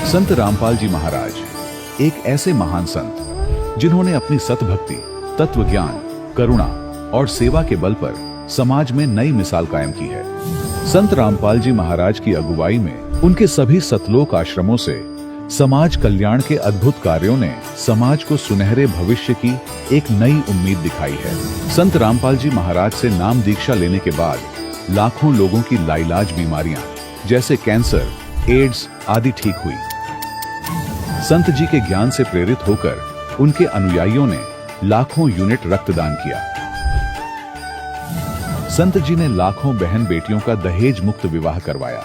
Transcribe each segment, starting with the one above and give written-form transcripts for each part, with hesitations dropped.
संत रामपाल जी महाराज एक ऐसे महान संत जिन्होंने अपनी सतभक्ति, तत्व ज्ञान, करुणा और सेवा के बल पर समाज में नई मिसाल कायम की है। संत रामपाल जी महाराज की अगुवाई में उनके सभी सतलोक आश्रमों से समाज कल्याण के अद्भुत कार्यों ने समाज को सुनहरे भविष्य की एक नई उम्मीद दिखाई है। संत रामपाल जी महाराज से नाम दीक्षा लेने के बाद लाखों लोगों की लाइलाज बीमारियां जैसे कैंसर, एड्स आदि ठीक हुई। संत जी के ज्ञान से प्रेरित होकर उनके अनुयायियों ने लाखों यूनिट रक्तदान किया। संत जी ने लाखों बहन बेटियों का दहेज मुक्त विवाह करवाया।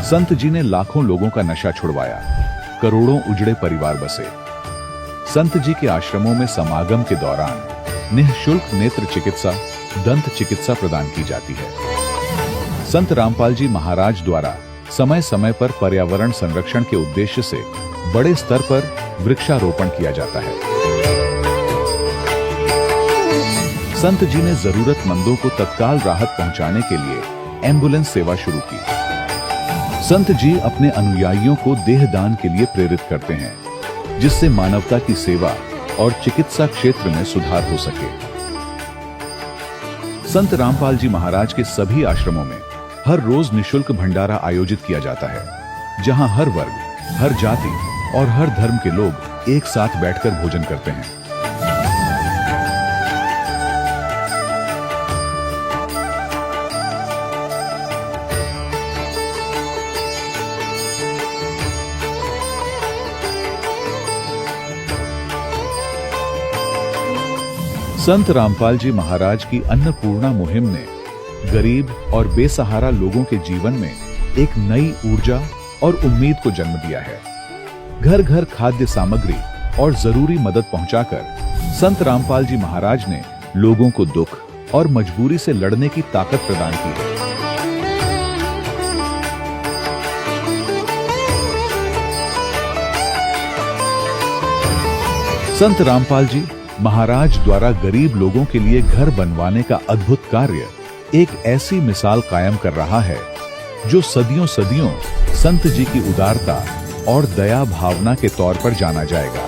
संत जी ने लाखों लोगों का नशा छुड़वाया, करोड़ों उजड़े परिवार बसे। संत जी के आश्रमों में समागम के दौरान निःशुल्क नेत्र चिकित्सा, दंत चिकित्सा प्रदान की जाती है। संत रामपाल जी महाराज द्वारा समय समय पर पर्यावरण संरक्षण के उद्देश्य से बड़े स्तर पर वृक्षारोपण किया जाता है। संत जी ने जरूरतमंदों को तत्काल राहत पहुंचाने के लिए एम्बुलेंस सेवा शुरू की। संत जी अपने अनुयायियों को देहदान के लिए प्रेरित करते हैं, जिससे मानवता की सेवा और चिकित्सा क्षेत्र में सुधार हो सके। संत रामपाल जी महाराज के सभी आश्रमों में हर रोज निःशुल्क भंडारा आयोजित किया जाता है, जहां हर वर्ग, हर जाति और हर धर्म के लोग एक साथ बैठकर भोजन करते हैं। संत रामपाल जी महाराज की अन्नपूर्णा मुहिम ने गरीब और बेसहारा लोगों के जीवन में एक नई ऊर्जा और उम्मीद को जन्म दिया है। घर घर खाद्य सामग्री और जरूरी मदद पहुंचाकर संत रामपाल जी महाराज ने लोगों को दुख और मजबूरी से लड़ने की ताकत प्रदान की है। संत रामपाल जी महाराज द्वारा गरीब लोगों के लिए घर बनवाने का अद्भुत कार्य एक ऐसी मिसाल कायम कर रहा है जो सदियों सदियों संत जी की उदारता और दया भावना के तौर पर जाना जाएगा।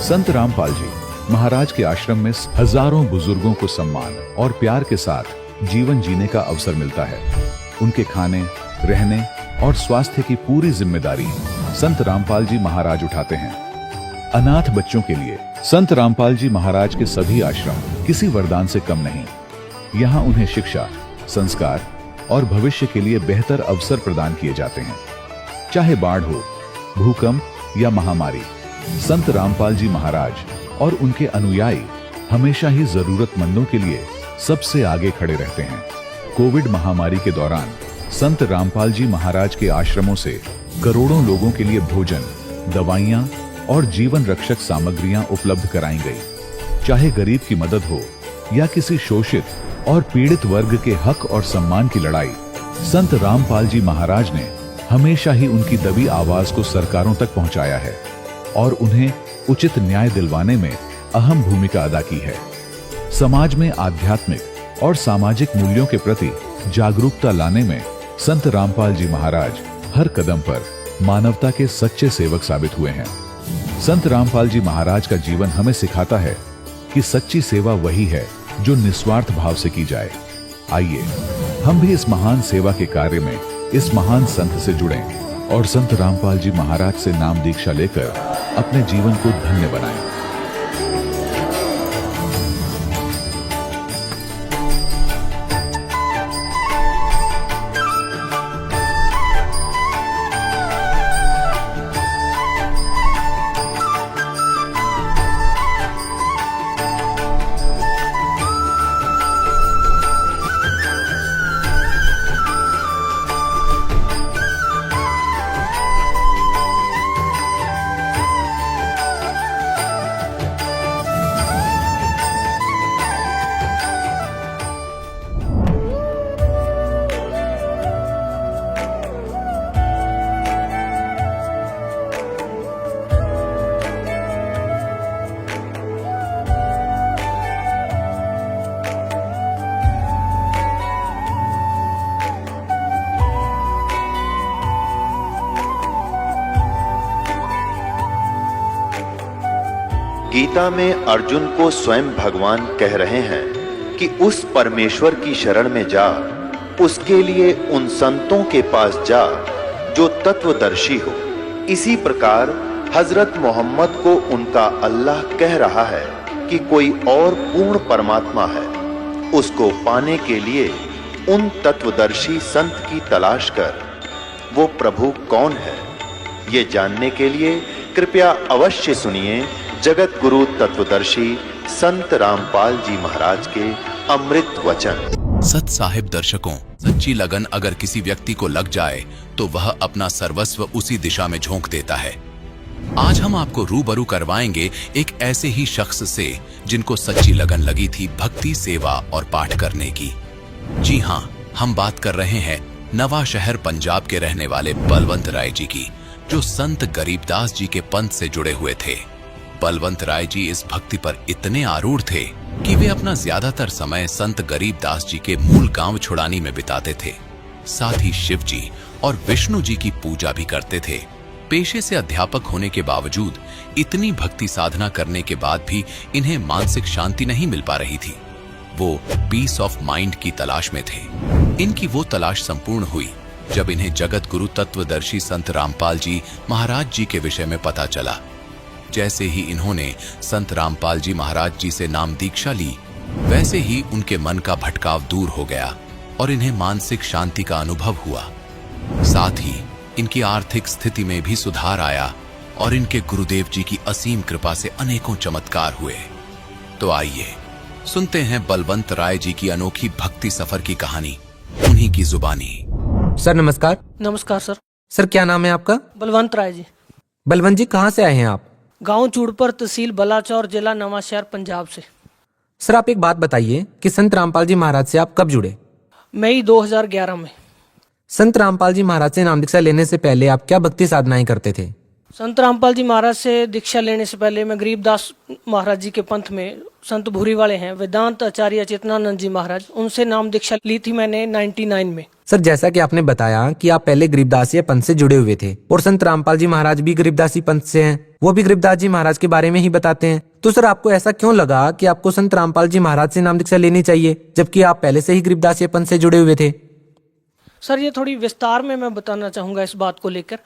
संत रामपाल जी महाराज के आश्रम में हजारों बुजुर्गों को सम्मान और प्यार के साथ जीवन जीने का अवसर मिलता है। उनके खाने, रहने और स्वास्थ्य की पूरी जिम्मेदारी संत रामपाल जी महाराज उठाते हैं। अनाथ बच्चों के लिए संत रामपाल जी महाराज के सभी आश्रम किसी वरदान से कम नहीं। यहाँ उन्हें शिक्षा, संस्कार और भविष्य के लिए बेहतर अवसर प्रदान किए जाते हैं। चाहे बाढ़ हो, भूकंप या महामारी, संत रामपाल जी महाराज और उनके अनुयायी हमेशा ही जरूरतमंदों के लिए सबसे आगे खड़े रहते हैं। कोविड महामारी के दौरान संत रामपाल जी महाराज के आश्रमों से करोड़ों लोगों के लिए भोजन, दवाइयां और जीवन रक्षक सामग्रियां उपलब्ध कराई गई। चाहे गरीब की मदद हो या किसी शोषित और पीड़ित वर्ग के हक और सम्मान की लड़ाई, संत रामपाल जी महाराज ने हमेशा ही उनकी दबी आवाज को सरकारों तक पहुंचाया है और उन्हें उचित न्याय दिलवाने में अहम भूमिका अदा की है। समाज में आध्यात्मिक और सामाजिक मूल्यों के प्रति जागरूकता लाने में संत रामपाल जी महाराज हर कदम पर मानवता के सच्चे सेवक साबित हुए हैं। संत रामपाल जी महाराज का जीवन हमें सिखाता है कि सच्ची सेवा वही है जो निस्वार्थ भाव से की जाए। आइए हम भी इस महान सेवा के कार्य में इस महान संत से जुड़ें और संत रामपाल जी महाराज से नाम दीक्षा लेकर अपने जीवन को धन्य बनाएं। गीता में अर्जुन को स्वयं भगवान कह रहे हैं कि उस परमेश्वर की शरण में जा, उसके लिए उन संतों के पास जा जो तत्वदर्शी हो। इसी प्रकार हजरत मोहम्मद को उनका अल्लाह कह रहा है कि कोई और पूर्ण परमात्मा है, उसको पाने के लिए उन तत्वदर्शी संत की तलाश कर। वो प्रभु कौन है, ये जानने के लिए कृपया अवश्य सुनिए जगत गुरु तत्वदर्शी संत रामपाल जी महाराज के अमृत वचन। सत साहिब दर्शकों, सच्ची लगन अगर किसी व्यक्ति को लग जाए तो वह अपना सर्वस्व उसी दिशा में झोंक देता है। आज हम आपको रूबरू करवाएंगे एक ऐसे ही शख्स से जिनको सच्ची लगन लगी थी भक्ति, सेवा और पाठ करने की। जी हाँ, हम बात कर रहे हैं नवा शहर पंजाब के रहने वाले बलवंत राय जी की, जो संत गरीबदास जी के पंथ से जुड़े हुए थे। बलवंत राय जी इस भक्ति पर इतने आरूढ़ थे कि वे अपना ज्यादातर समय संत गरीबदास जी के मूल गांव छुड़ानी में बिताते थे। साथ ही शिव जी और विष्णु जी की पूजा भी करते थे। पेशे से अध्यापक होने के बावजूद इतनी भक्ति साधना करने के बाद भी इन्हें मानसिक शांति नहीं मिल पा रही थी। वो पीस ऑफ माइंड की तलाश में थे। इनकी वो तलाश संपूर्ण हुई जब इन्हें जगत गुरु तत्वदर्शी संत रामपाल जी महाराज जी के विषय में पता चला। जैसे ही इन्होंने संत रामपाल जी महाराज जी से नाम दीक्षा ली, वैसे ही उनके मन का भटकाव दूर हो गया और इन्हें मानसिक शांति का अनुभव हुआ। साथ ही इनकी आर्थिक स्थिति में भी सुधार आया और इनके गुरुदेव जी की असीम कृपा से अनेकों चमत्कार हुए। तो आइए सुनते हैं बलवंत राय जी की अनोखी भक्ति सफर की कहानी, उन्हीं की जुबानी। सर नमस्कार। नमस्कार सर। सर क्या नाम है आपका? बलवंत राय जी। बलवंत जी कहाँ से आए हैं आप? गांव चूड़पर, तहसील बलाचौर, जिला नवांशहर, पंजाब से। सर आप एक बात बताइए कि संत रामपाल जी महाराज से आप कब जुड़े? मई 2011 में। संत रामपाल जी महाराज से नाम दीक्षा लेने से पहले आप क्या भक्ति साधनाएं करते थे? संत रामपाल जी महाराज से दीक्षा लेने से पहले मैं गरीबदास महाराज जी के पंथ में, संत भूरी वाले हैं, वेदांत आचार्य चेतनानंद जी महाराज, उनसे नाम दीक्षा ली थी मैंने 99 में। सर जैसा कि आपने बताया कि आप पहले गरीबदासी पंथ से जुड़े हुए थे और संत रामपाल जी महाराज भी गरीबदासी पंथ से हैं, वो भी गरीबदास जी महाराज के बारे में ही बताते हैं। तो सर आपको ऐसा क्यों लगा कि आपको संत रामपाल जी महाराज से नाम दीक्षा लेनी चाहिए, जबकि आप पहले से ही गरीबदासी पंथ से जुड़े हुए थे? सर ये थोड़ी विस्तार में मैं बताना चाहूँगा इस बात को लेकर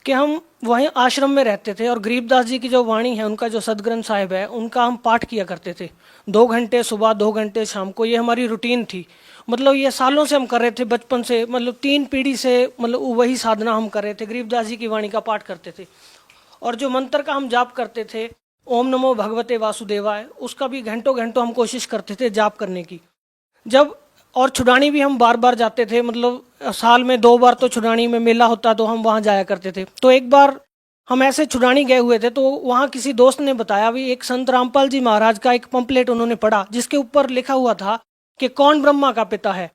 कि हम वहीं आश्रम में रहते थे और गरीबदास जी की जो वाणी है, उनका जो सदग्रंथ साहिब है, उनका हम पाठ किया करते थे। 2 घंटे सुबह, 2 घंटे शाम को, ये हमारी रूटीन थी। मतलब ये सालों से हम कर रहे थे, बचपन से, मतलब 3 पीढ़ी से, मतलब वही साधना हम कर रहे थे, गरीबदास जी की वाणी का पाठ करते थे। और जो मंत्र का हम जाप करते थे, ओम नमो भगवते वासुदेवाय, उसका भी घंटों घंटों हम कोशिश करते थे जाप करने की। जब और छुड़ानी भी हम बार बार जाते थे, मतलब साल में 2 बार तो छुड़ानी में मेला होता तो हम वहाँ जाया करते थे। तो एक बार हम ऐसे छुड़ानी गए हुए थे तो वहाँ किसी दोस्त ने बताया भी एक संत रामपाल जी महाराज का एक पंपलेट उन्होंने पढ़ा जिसके ऊपर लिखा हुआ था कि कौन ब्रह्मा का पिता है,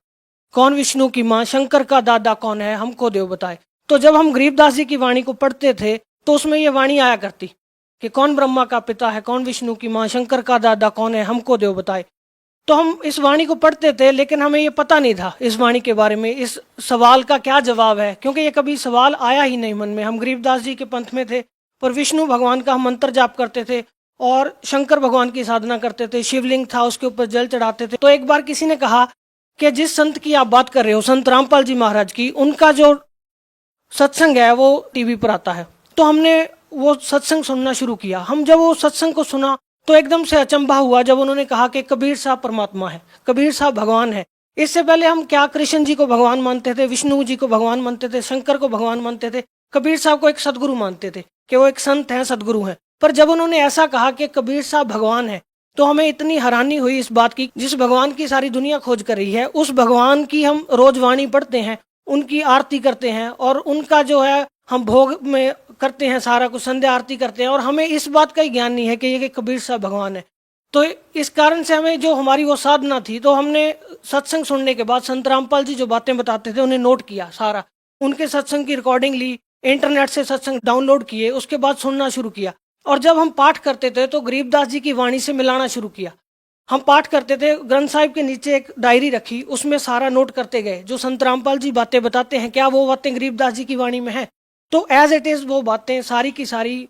कौन विष्णु की माँ, शंकर का दादा कौन है, हमको देव बताए। तो जब हम गरीबदास जी की वाणी को पढ़ते थे तो उसमें ये वाणी आया करती कि कौन ब्रह्मा का पिता है, कौन विष्णु की माँ, शंकर का दादा कौन है, हमको देव बताए। तो हम इस वाणी को पढ़ते थे, लेकिन हमें ये पता नहीं था इस वाणी के बारे में, इस सवाल का क्या जवाब है, क्योंकि ये कभी सवाल आया ही नहीं मन में। हम गरीबदास जी के पंथ में थे, पर विष्णु भगवान का हम मंत्र जाप करते थे और शंकर भगवान की साधना करते थे। शिवलिंग था, उसके ऊपर जल चढ़ाते थे। तो एक बार किसी ने कहा कि जिस संत की आप बात कर रहे हो, संत रामपाल जी महाराज की, उनका जो सत्संग है वो टीवी पर आता है। तो हमने वो सत्संग सुनना शुरू किया। हम जब वो सत्संग को सुना तो एकदम से अचंभा हुआ जब उन्होंने कहा कि कबीर साहब परमात्मा है, कबीर साहब भगवान है। इससे पहले हम क्या कृष्ण जी को भगवान मानते थे, विष्णु जी को भगवान मानते थे, शंकर को भगवान मानते थे, कबीर साहब को एक सदगुरु मानते थे कि वो एक संत हैं, सदगुरु हैं। पर जब उन्होंने ऐसा कहा कि कबीर साहब भगवान है, तो हमें इतनी हैरानी हुई इस बात की, जिस भगवान की सारी दुनिया खोज कर रही है, उस भगवान की हम रोज वाणी पढ़ते हैं, उनकी आरती करते हैं और उनका जो है हम भोग में करते हैं, सारा कुछ संध्या आरती करते हैं, और हमें इस बात का ही ज्ञान नहीं है कि ये कबीर साहब भगवान है। तो इस कारण से हमें जो हमारी वो साधना थी, तो हमने सत्संग सुनने के बाद संत रामपाल जी जो बातें बताते थे उन्हें नोट किया, सारा उनके सत्संग की रिकॉर्डिंग ली, इंटरनेट से सत्संग डाउनलोड किए, उसके बाद सुनना शुरू किया। और जब हम पाठ करते थे तो गरीबदास जी की वाणी से मिलाना शुरू किया। हम पाठ करते थे, ग्रंथ साहिब के नीचे एक डायरी रखी, उसमें सारा नोट करते गए। जो संत रामपाल जी बातें बताते हैं, क्या वो बातें गरीबदास जी की वाणी में है? तो एज इट इज वो बातें सारी की सारी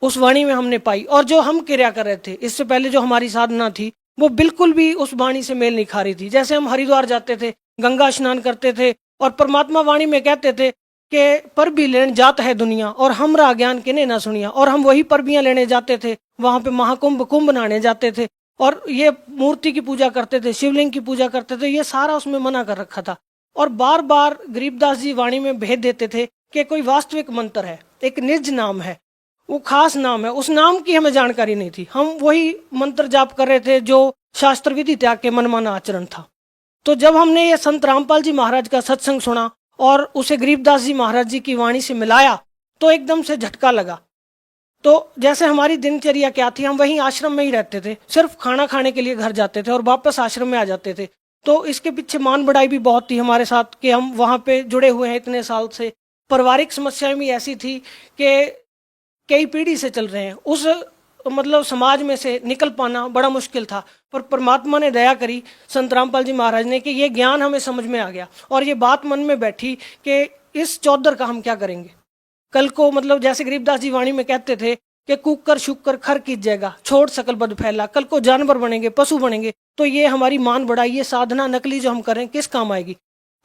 उस वाणी में हमने पाई। और जो हम क्रिया कर रहे थे इससे पहले, जो हमारी साधना थी, वो बिल्कुल भी उस वाणी से मेल नहीं खा रही थी। जैसे हम हरिद्वार जाते थे, गंगा स्नान करते थे और परमात्मा वाणी में कहते थे कि पर भी लेने जात है दुनिया और हमरा ज्ञान किने ना सुनिया, और हम वही परबियां लेने जाते थे, वहां पे महाकुंभ कुंभ नहाने जाते थे और ये मूर्ति की पूजा करते थे, शिवलिंग की पूजा करते थे। ये सारा उसमें मना कर रखा था। और बार बार गरीबदास जी वाणी में भेद देते थे कि कोई वास्तविक मंत्र है, एक निज नाम है, वो खास नाम है, उस नाम की हमें जानकारी नहीं थी। हम वही मंत्र जाप कर रहे थे जो शास्त्र विधि त्याग के मनमाना आचरण था। तो जब हमने ये संत रामपाल जी महाराज का सत्संग सुना और उसे गरीबदास जी महाराज जी की वाणी से मिलाया तो एकदम से झटका लगा। तो जैसे हमारी दिनचर्या क्या थी, हम वहीं आश्रम में ही रहते थे, सिर्फ खाना खाने के लिए घर जाते थे और वापस आश्रम में आ जाते थे। तो इसके पीछे मान बढ़ाई भी बहुत थी हमारे साथ कि हम वहाँ पे जुड़े हुए हैं इतने साल से। पारिवारिक समस्याएं भी ऐसी थी कि कई पीढ़ी से चल रहे हैं, उस मतलब समाज में से निकल पाना बड़ा मुश्किल था। पर परमात्मा ने दया करी, संत रामपाल जी महाराज ने, कि ये ज्ञान हमें समझ में आ गया और ये बात मन में बैठी कि इस चौधर का हम क्या करेंगे कल को। मतलब जैसे गरीबदास जी वाणी में कहते थे कि कुकर शुकर खर कीजिएगा, छोड़ सकल बद फैला, कल को जानवर बनेंगे, पशु बनेंगे, तो ये हमारी मान बढ़ाई, ये साधना नकली जो हम करें किस काम आएगी।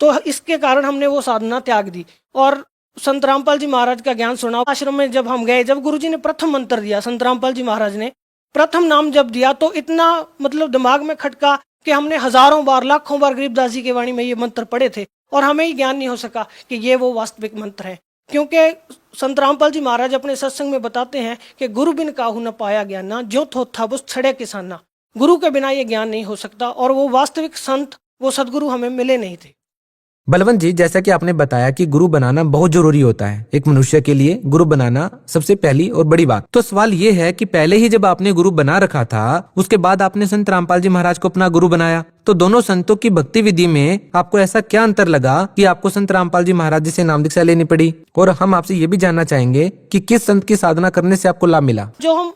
तो इसके कारण हमने वो साधना त्याग दी और संत रामपाल जी महाराज का ज्ञान सुना। आश्रम में जब हम गए, जब गुरुजी ने प्रथम मंत्र दिया, संत रामपाल जी महाराज ने प्रथम नाम जब दिया, तो इतना मतलब दिमाग में खटका कि हमने हजारों बार, लाखों बार गरीबदास जी के वाणी में ये मंत्र पढ़े थे और हमें ही ज्ञान नहीं हो सका कि ये वो वास्तविक मंत्र है। क्योंकि संत रामपाल जी महाराज अपने सत्संग में बताते हैं कि गुरु बिन काहू न पाया ज्ञान, जो थो था बुस छड़े किसाना। गुरु के बिना ये ज्ञान नहीं हो सकता और वो वास्तविक संत, वो सदगुरु हमें मिले नहीं थे। बलवंत जी, जैसा कि आपने बताया कि गुरु बनाना बहुत जरूरी होता है, एक मनुष्य के लिए गुरु बनाना सबसे पहली और बड़ी बात। तो सवाल ये है कि पहले ही जब आपने गुरु बना रखा था, उसके बाद आपने संत रामपाल जी महाराज को अपना गुरु बनाया, तो दोनों संतों की भक्ति विधि में आपको ऐसा क्या अंतर लगा कि आपको संत रामपाल जी महाराज जी से नाम दीक्षा लेनी पड़ी? और हम आपसे ये भी जानना चाहेंगे कि किस संत की साधना करने से आपको लाभ मिला? जो हम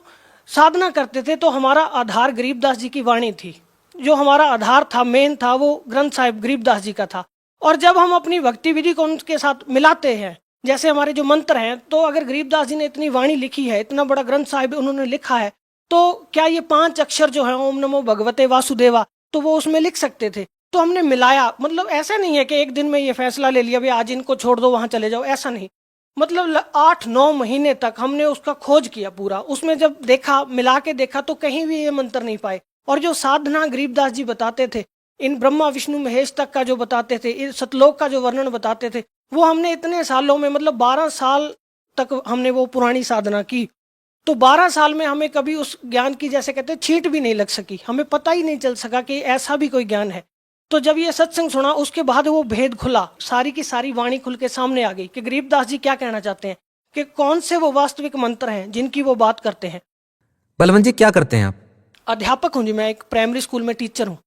साधना करते थे तो हमारा आधार गरीबदास जी की वाणी थी। जो हमारा आधार था, मेन था, वो ग्रंथ साहिब गरीबदास जी का था। और जब हम अपनी भक्ति विधि को उनके साथ मिलाते हैं, जैसे हमारे जो मंत्र हैं, तो अगर गरीबदास जी ने इतनी वाणी लिखी है, इतना बड़ा ग्रंथ साहिब उन्होंने लिखा है, तो क्या ये 5 अक्षर जो है ओम नमो भगवते वासुदेवा, तो वो उसमें लिख सकते थे। तो हमने मिलाया। मतलब ऐसा नहीं है कि एक दिन में ये फैसला ले लिया, भाई आज इनको छोड़ दो वहां चले जाओ, ऐसा नहीं। मतलब 8-9 महीने तक हमने उसका खोज किया पूरा। उसमें जब देखा, मिला के देखा, तो कहीं भी ये मंत्र नहीं पाए। और जो साधना गरीबदास जी बताते थे, इन ब्रह्मा विष्णु महेश तक का जो बताते थे, इस सतलोक का जो वर्णन बताते थे, वो हमने इतने सालों में, मतलब 12 साल तक हमने वो पुरानी साधना की। तो 12 साल में हमें कभी उस ज्ञान की, जैसे कहते हैं, छींट भी नहीं लग सकी। हमें पता ही नहीं चल सका कि ऐसा भी कोई ज्ञान है। तो जब ये सत्संग सुना, उसके बाद वो भेद खुला, सारी की सारी वाणी खुल के सामने आ गई कि गरीबदास जी क्या कहना चाहते हैं, कि कौन से वो वास्तविक मंत्र हैं जिनकी वो बात करते हैं। बलवंत जी, क्या करते हैं आप? अध्यापक हूँ जी, मैं एक प्राइमरी स्कूल में टीचर हूँ।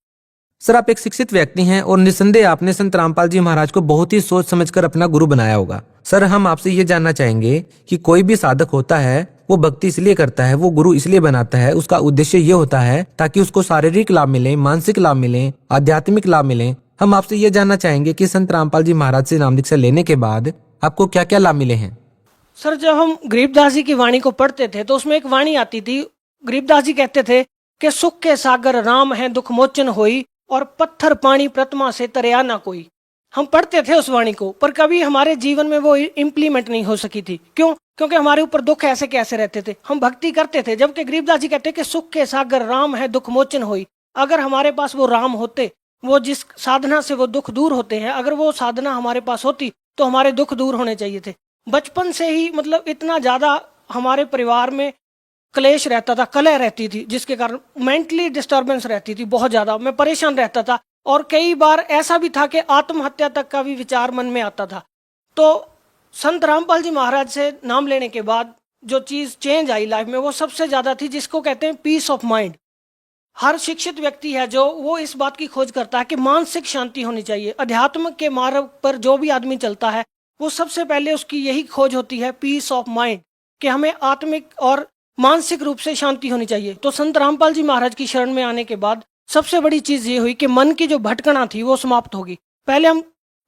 सर, आप एक शिक्षित व्यक्ति हैं और निस्संदेह आपने संत रामपाल जी महाराज को बहुत ही सोच समझकर अपना गुरु बनाया होगा। सर, हम आपसे ये जानना चाहेंगे कि कोई भी साधक होता है, वो भक्ति इसलिए करता है, वो गुरु इसलिए बनाता है, उसका उद्देश्य ये होता है ताकि उसको शारीरिक लाभ मिले, मानसिक लाभ मिले, आध्यात्मिक लाभ मिले। हम आपसे ये जानना चाहेंगे कि संत रामपाल जी महाराज से नाम दीक्षा लेने के बाद आपको क्या क्या लाभ मिले हैं? सर, जब हम गरीबदास जी की वाणी को पढ़ते थे तो उसमें एक वाणी आती थी। गरीबदास जी कहते थे कि सुख के सागर राम है, दुख मोचन होई, और पत्थर पानी प्रतिमा से तरया ना कोई। हम पढ़ते थे उस वाणी को, पर कभी हमारे जीवन में वो इम्प्लीमेंट नहीं हो सकी थी। क्यों? क्योंकि हमारे ऊपर दुख ऐसे कैसे रहते थे। हम भक्ति करते थे, जबकि गरीबदास जी कहते कि सुख के सागर राम है, दुख मोचन होई। अगर हमारे पास वो राम होते, वो जिस साधना से वो दुख दूर होते हैं, अगर वो साधना हमारे पास होती तो हमारे दुख दूर होने चाहिए थे। बचपन से ही मतलब इतना ज्यादा हमारे परिवार में क्लेश रहता था, कलह रहती थी, जिसके कारण मेंटली डिस्टर्बेंस रहती थी बहुत ज्यादा। मैं परेशान रहता था और कई बार ऐसा भी था कि आत्महत्या तक का भी विचार मन में आता था। तो संत रामपाल जी महाराज से नाम लेने के बाद जो चीज चेंज आई लाइफ में, वो सबसे ज्यादा थी, जिसको कहते हैं पीस ऑफ माइंड। हर शिक्षित व्यक्ति है जो, वो इस बात की खोज करता है कि मानसिक शांति होनी चाहिए। अध्यात्म के मार्ग पर जो भी आदमी चलता है, वो सबसे पहले उसकी यही खोज होती है, पीस ऑफ माइंड, कि हमें आत्मिक और मानसिक रूप से शांति होनी चाहिए। तो संत रामपाल जी महाराज की शरण में आने के बाद सबसे बड़ी चीज ये हुई कि मन की जो भटकना थी वो समाप्त होगी। पहले हम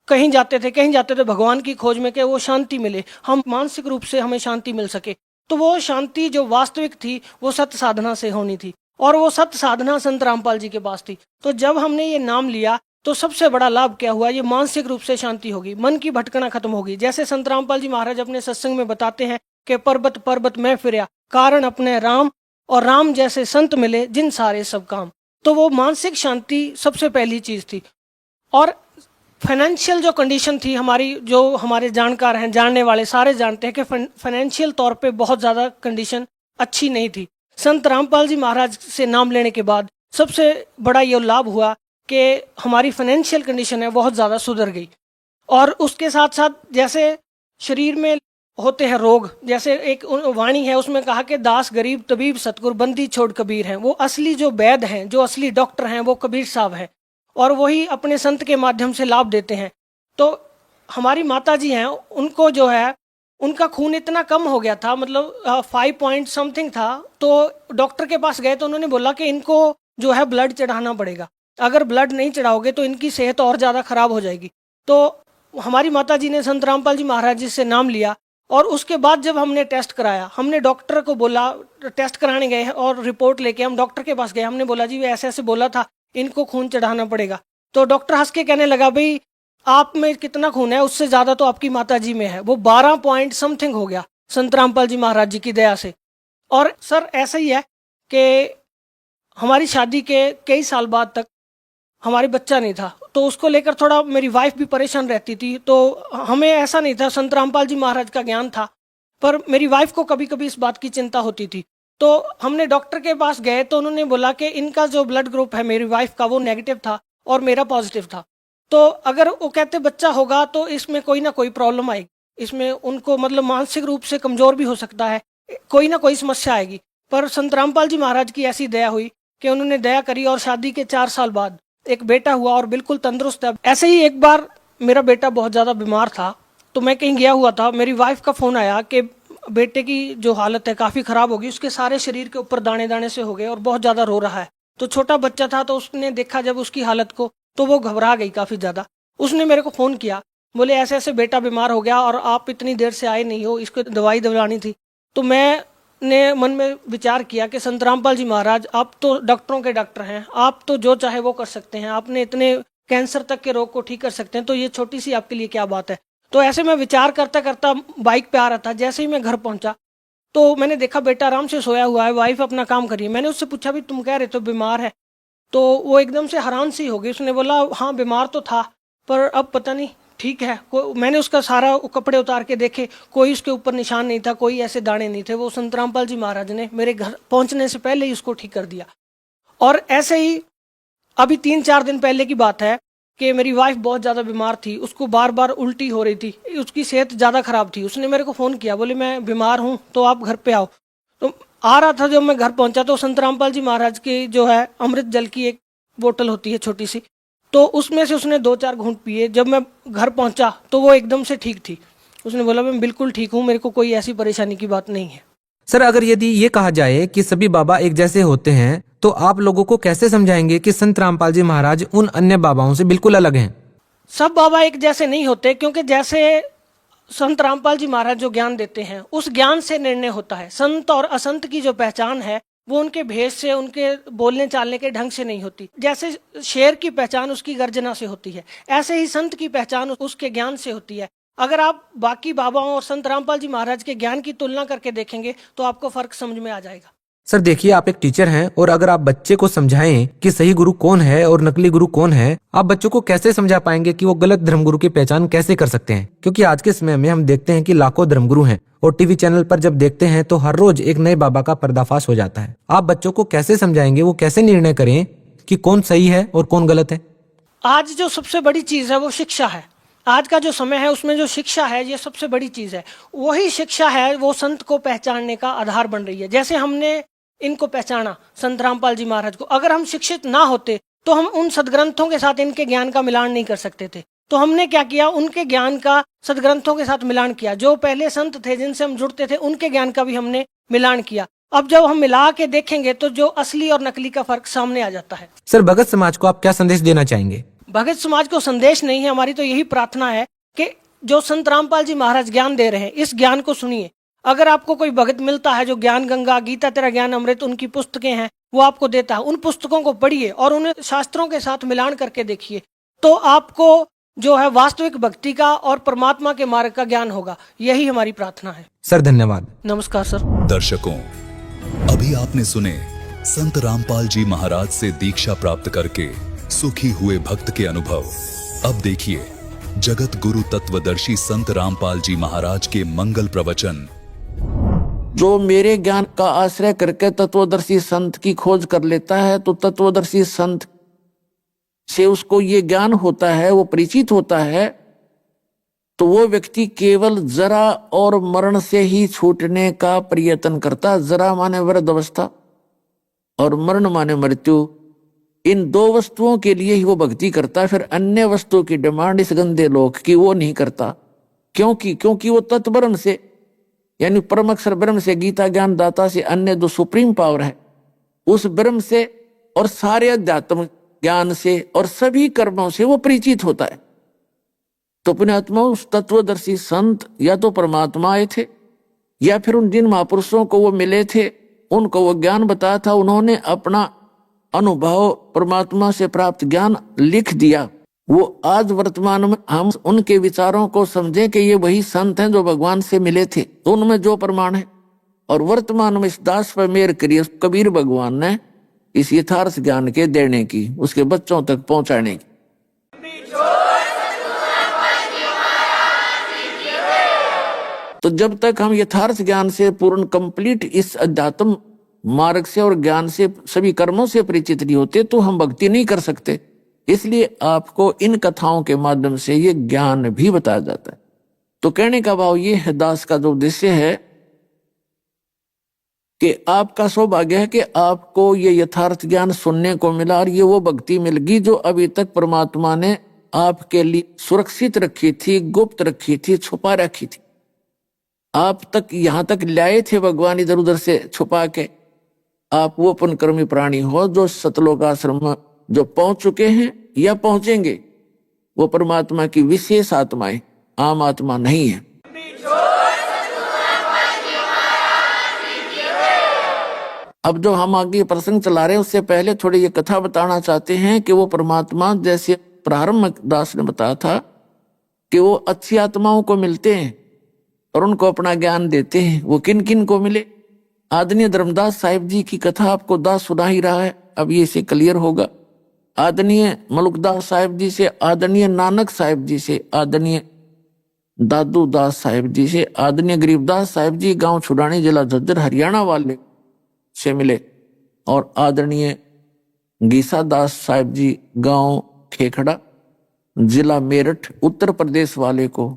कहीं जाते थे भगवान की खोज में कि वो शांति मिले, हम मानसिक रूप से हमें शांति मिल सके। तो वो शांति जो वास्तविक थी वो सत्य साधना से होनी थी, और वो सत्य साधना संत रामपाल जी के पास थी। तो जब हमने ये नाम लिया तो सबसे बड़ा लाभ क्या हुआ, ये मानसिक रूप से शांति होगी, मन की भटकना खत्म होगी। जैसे संत रामपाल जी महाराज अपने सत्संग में बताते हैं कि पर्वत पर्वत में फिरया, कारण अपने राम, और राम जैसे संत मिले जिन सारे सब काम। तो वो मानसिक शांति सबसे पहली चीज थी। और फाइनेंशियल जो कंडीशन थी हमारी, जो हमारे जानकार हैं, जानने वाले सारे जानते हैं कि फाइनेंशियल तौर पे बहुत ज़्यादा कंडीशन अच्छी नहीं थी। संत रामपाल जी महाराज से नाम लेने के बाद सबसे बड़ा ये लाभ हुआ कि हमारी फाइनेंशियल कंडीशन है बहुत ज़्यादा सुधर गई। और उसके साथ साथ जैसे शरीर में होते हैं रोग, जैसे एक वाणी है उसमें कहा कि दास गरीब तबीब सतगुर बंदी छोड़ कबीर हैं। वो असली जो वैद्य हैं, जो असली डॉक्टर हैं, वो कबीर साहब हैं, और वही अपने संत के माध्यम से लाभ देते हैं। तो हमारी माता जी हैं, उनको जो है उनका खून इतना कम हो गया था, मतलब 5 पॉइंट समथिंग था। तो डॉक्टर के पास गए तो उन्होंने बोला कि इनको जो है ब्लड चढ़ाना पड़ेगा, अगर ब्लड नहीं चढ़ाओगे तो इनकी सेहत और ज़्यादा खराब हो जाएगी। तो हमारी माता जी ने संत रामपाल जी महाराज जी से नाम लिया, और उसके बाद जब हमने टेस्ट कराया, हमने डॉक्टर को बोला, टेस्ट कराने गए और रिपोर्ट लेके हम डॉक्टर के पास गए, हमने बोला जी ऐसे ऐसे बोला था, इनको खून चढ़ाना पड़ेगा। तो डॉक्टर हंस के कहने लगा, भाई आप में कितना खून है, उससे ज़्यादा तो आपकी माता जी में है। वो 12 पॉइंट समथिंग हो गया संत रामपाल जी महाराज जी की दया से। और सर ऐसा ही है कि हमारी शादी के कई साल बाद तक हमारे बच्चा नहीं था, तो उसको लेकर थोड़ा मेरी वाइफ भी परेशान रहती थी। तो हमें ऐसा नहीं था, संत रामपाल जी महाराज का ज्ञान था, पर मेरी वाइफ को कभी कभी इस बात की चिंता होती थी। तो हमने डॉक्टर के पास गए तो उन्होंने बोला कि इनका जो ब्लड ग्रुप है मेरी वाइफ का वो नेगेटिव था और मेरा पॉजिटिव था। तो अगर वो कहते बच्चा होगा तो इसमें कोई ना कोई प्रॉब्लम आएगी, इसमें उनको मतलब मानसिक रूप से कमज़ोर भी हो सकता है, कोई ना कोई समस्या आएगी। पर संत रामपाल जी महाराज की ऐसी दया हुई कि उन्होंने दया करी, और शादी के 4 साल बाद एक बेटा हुआ और बिल्कुल तंदुरुस्त है। ऐसे ही एक बार मेरा बेटा बहुत ज़्यादा बीमार था, तो मैं कहीं गया हुआ था, मेरी वाइफ का फ़ोन आया कि बेटे की जो हालत है काफ़ी ख़राब होगी, उसके सारे शरीर के ऊपर दाने दाने से हो गए और बहुत ज़्यादा रो रहा है। तो छोटा बच्चा था, तो उसने देखा जब उसकी हालत को तो वो घबरा गई काफ़ी ज़्यादा। उसने मेरे को फ़ोन किया, बोले ऐसे ऐसे बेटा बीमार हो गया और आप इतनी देर से आए नहीं हो, इसको दवाई दिलानी थी। तो मैंने मन में विचार किया कि संत रामपाल जी महाराज आप तो डॉक्टरों के डॉक्टर हैं, आप तो जो चाहे वो कर सकते हैं, आपने इतने कैंसर तक के रोग को ठीक कर सकते हैं, तो ये छोटी सी आपके लिए क्या बात है। तो ऐसे मैं विचार करता करता बाइक पे आ रहा था। जैसे ही मैं घर पहुंचा तो मैंने देखा बेटा आराम से सोया हुआ है, वाइफ अपना काम कर रही है। मैंने उससे पूछा भी तुम कह रहे थे बीमार है, तो वो एकदम से हैरान सी हो गई। उसने बोला हाँ बीमार तो था, पर अब पता नहीं ठीक है। मैंने उसका सारा कपड़े उतार के देखे, कोई उसके ऊपर निशान नहीं था, कोई ऐसे दाने नहीं थे। वो संत रामपाल जी महाराज ने मेरे घर पहुंचने से पहले ही उसको ठीक कर दिया। और ऐसे ही अभी 3-4 दिन पहले की बात है कि मेरी वाइफ बहुत ज़्यादा बीमार थी, उसको बार बार उल्टी हो रही थी, उसकी सेहत ज़्यादा ख़राब थी। उसने मेरे को फ़ोन किया, बोले मैं बीमार हूँ तो आप घर पे आओ। तो आ रहा था, जब मैं घर पहुँचा तो संत रामपाल जी महाराज की जो है अमृत जल की एक बोतल होती है छोटी सी, तो उसमें से उसने 2-4 घूंट पिए। जब मैं घर पहुँचा तो वो एकदम से ठीक थी। उसने बोला मैं बिल्कुल ठीक हूँ, मेरे को कोई ऐसी परेशानी की बात नहीं है। सर अगर यदि ये कहा जाए कि सभी बाबा एक जैसे होते हैं, तो आप लोगों को कैसे समझाएंगे कि संत रामपाल जी महाराज उन अन्य बाबाओं से बिल्कुल अलग हैं? सब बाबा एक जैसे नहीं होते, क्योंकि जैसे संत रामपाल जी महाराज जो ज्ञान देते हैं उस ज्ञान से निर्णय होता है। संत और असंत की जो पहचान है वो उनके भेष से, उनके बोलने चालने के ढंग से नहीं होती। जैसे शेर की पहचान उसकी गर्जना से होती है, ऐसे ही संत की पहचान उसके ज्ञान से होती है। अगर आप बाकी बाबाओं और संत रामपाल जी महाराज के ज्ञान की तुलना करके देखेंगे तो आपको फर्क समझ में आ जाएगा। सर देखिए, आप एक टीचर हैं, और अगर आप बच्चे को समझाएं कि सही गुरु कौन है और नकली गुरु कौन है, आप बच्चों को कैसे समझा पाएंगे कि वो गलत धर्मगुरु की पहचान कैसे कर सकते हैं? क्योंकि आज के समय में हम देखते हैं कि लाखों धर्मगुरु हैं, और टीवी चैनल पर जब देखते हैं तो हर रोज एक नए बाबा का पर्दाफाश हो जाता है। आप बच्चों को कैसे समझाएंगे, वो कैसे निर्णय करें कि कौन सही है और कौन गलत है? आज जो सबसे बड़ी चीज़ है वो शिक्षा है। आज का जो समय है उसमें जो शिक्षा है ये सबसे बड़ी चीज़ है। वही शिक्षा है वो संत को पहचानने का आधार बन रही है। जैसे हमने इनको पहचाना संत रामपाल जी महाराज को, अगर हम शिक्षित ना होते तो हम उन सदग्रंथों के साथ इनके ज्ञान का मिलान नहीं कर सकते थे। तो हमने क्या किया, उनके ज्ञान का सदग्रंथों के साथ मिलान किया। जो पहले संत थे जिनसे हम जुड़ते थे उनके ज्ञान का भी हमने मिलान किया। अब जब हम मिला के देखेंगे तो जो असली और नकली का फर्क सामने आ जाता है। सर भगत समाज को आप क्या संदेश देना चाहेंगे? भगत समाज को संदेश नहीं है, हमारी तो यही प्रार्थना है कि जो संत रामपाल जी महाराज ज्ञान दे रहे हैं इस ज्ञान को सुनिए। अगर आपको कोई भगत मिलता है जो ज्ञान गंगा, गीता तेरा ज्ञान अमृत उनकी पुस्तकें हैं वो आपको देता है, उन पुस्तकों को पढ़िए और उन्हें शास्त्रों के साथ मिलान करके देखिए, तो आपको जो है वास्तविक भक्ति का और परमात्मा के मार्ग का ज्ञान होगा। यही हमारी प्रार्थना है। सर धन्यवाद। नमस्कार सर। दर्शकों, अभी आपने सुने संत रामपाल जी महाराज से दीक्षा प्राप्त करके सुखी हुए भक्त के अनुभव। अब देखिए जगत गुरु तत्वदर्शी संत रामपाल जी महाराज के मंगल प्रवचन। जो मेरे ज्ञान का आश्रय करके तत्वदर्शी संत की खोज कर लेता है, तो तत्वदर्शी संत से उसको ये ज्ञान होता है, वो परिचित होता है, तो वो व्यक्ति केवल जरा और मरण से ही छूटने का प्रयत्न करता। जरा माने वृद्ध अवस्था और मरण माने मृत्यु, इन दो वस्तुओं के लिए ही वो भक्ति करता। फिर अन्य वस्तुओं की डिमांड इस गंदे लोक की वो नहीं करता। क्योंकि वो तत्ब्रह्म से यानी परम अक्षर ब्रह्म से, गीता ज्ञान दाता से, अन्य जो सुप्रीम पावर है उस ब्रह्म से और सारे अध्यात्म ज्ञान से और सभी कर्मों से वो परिचित होता है। तो पुण्यात्मा उस तत्वदर्शी संत या तो परमात्मा आए थे या फिर उन जिन महापुरुषों को वो मिले थे उनको वो ज्ञान बताया था, उन्होंने अपना अनुभव परमात्मा से प्राप्त ज्ञान लिख दिया। वो आज वर्तमान में हम उनके विचारों को समझें कि ये वही संत हैं जो भगवान से मिले थे, तो उनमें जो प्रमाण है। और वर्तमान में इस दास पर मेहर करिए कबीर भगवान ने इस यथार्थ ज्ञान के देने की, उसके बच्चों तक पहुंचाने की। तो जब तक हम यथार्थ ज्ञान से पूर्ण कंप्लीट इस अध्यात्म मार्ग से और ज्ञान से सभी कर्मों से परिचित नहीं होते तो हम भक्ति नहीं कर सकते। इसलिए आपको इन कथाओं के माध्यम से ये ज्ञान भी बताया जाता है। तो कहने का भाव ये है, दास का जो उद्देश्य है कि आपका सौभाग्य है कि आपको ये यथार्थ ज्ञान सुनने को मिला और ये वो भक्ति मिल गई जो अभी तक परमात्मा ने आपके लिए सुरक्षित रखी थी, गुप्त रखी थी, छुपा रखी थी। आप तक यहां तक लाए थे भगवान इधर उधर से छुपा के। आप वो पुण्यकर्मी प्राणी हो जो सतलोक आश्रम में जो पहुंच चुके हैं या पहुंचेंगे, वो परमात्मा की विशेष आत्माएं, आम आत्मा नहीं है। अब जो हम आगे प्रसंग चला रहे हैं उससे पहले थोड़ी ये कथा बताना चाहते हैं कि वो परमात्मा जैसे प्रारंभ दास ने बताया था कि वो अच्छी आत्माओं को मिलते हैं और उनको अपना ज्ञान देते हैं। वो किन किन को मिले? आदरणीय धर्मदास साहिब जी की कथा आपको दास सुना ही रहा है, अब ये इसे क्लियर होगा। आदरणीय मलुकदास साहिब जी से, आदरणीय नानक साहिब जी से, आदरणीय दादू दास साहिब जी से, आदरणीय गरीबदास साहिब जी गांव छुड़ानी जिला झज्जर हरियाणा वाले से मिले, और आदरणीय गीसा दास साहिब जी गांव खेखड़ा जिला मेरठ उत्तर प्रदेश वाले को।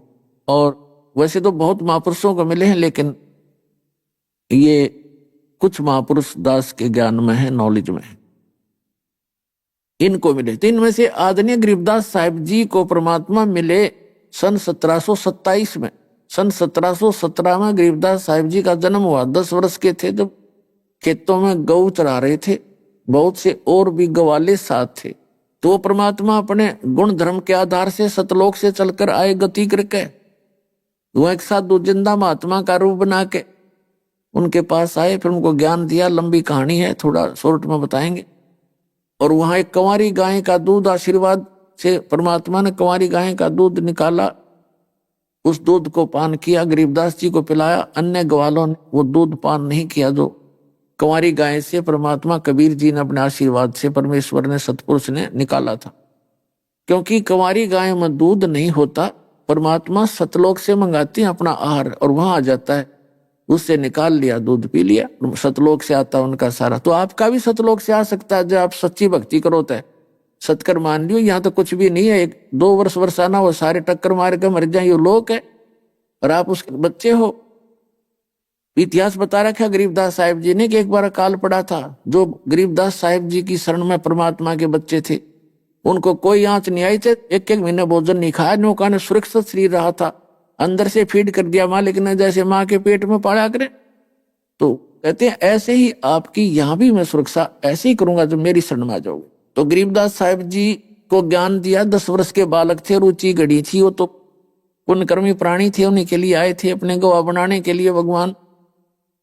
और वैसे तो बहुत महापुरुषों को मिले हैं, लेकिन ये कुछ महापुरुष दास के ज्ञान में है, नॉलेज में है, इनको मिले। तो इनमें से आदरणीय गरीबदास साहिब जी को परमात्मा मिले सन 1727 में। सन 1717 में गरीबदास साहिब जी का जन्म हुआ। 10 वर्ष के थे जब खेतों में गऊ चरा रहे थे, बहुत से और भी गवाले साथ थे। तो परमात्मा अपने गुण धर्म के आधार से सतलोक से चलकर आए गति करके, वो एक साधु जिंदा महात्मा का रूप बना के उनके पास आए, फिर उनको ज्ञान दिया। लंबी कहानी है, थोड़ा शॉर्ट में बताएंगे। और वहां एक कंवारी गाय का दूध, आशीर्वाद से परमात्मा ने कंवारी गाय का दूध निकाला, उस दूध को पान किया, गरीबदास जी को पिलाया। अन्य ग्वालों ने वो दूध पान नहीं किया जो कंवारी गाय से परमात्मा कबीर जी ने अपने आशीर्वाद से, परमेश्वर ने, सतपुरुष ने निकाला था। क्योंकि कंवारी गाय में दूध नहीं होता, परमात्मा सतलोक से मंगाती है अपना आहार और वहां आ जाता है, उससे निकाल लिया, दूध पी लिया, सतलोक से आता उनका सारा। तो आपका भी सतलोक से आ सकता है जब आप सच्ची भक्ति करो। तो सत्कर मान लियो, यहाँ तो कुछ भी नहीं है। 1-2 वर्ष आना वो सारे टक्कर मार के मर जाए, ये लोक है और आप उसके बच्चे हो। इतिहास बता रखा गरीबदास साहिब जी ने कि एक बार अकाल पड़ा था। जो गरीबदास साहिब जी की शरण में परमात्मा के बच्चे थे उनको कोई आंच नहीं आई थे, 1-1 महीने भोजन नहीं खाया। नौका ने सुरक्षित शरीर रहा था, अंदर से फीड कर दिया मालिक ने, जैसे माँ के पेट में पाला करे। तो कहते हैं ऐसे ही आपकी यहाँ भी मैं सुरक्षा ऐसे ही करूंगा जब मेरी शरण में आ जाओगे। तो गरीबदास साहिब जी को ज्ञान दिया। 10 वर्ष के बालक थे, रुचि घड़ी थी, वो तो पुण्यकर्मी प्राणी थे, उन्हीं के लिए आए थे अपने गवाह बनाने के लिए भगवान।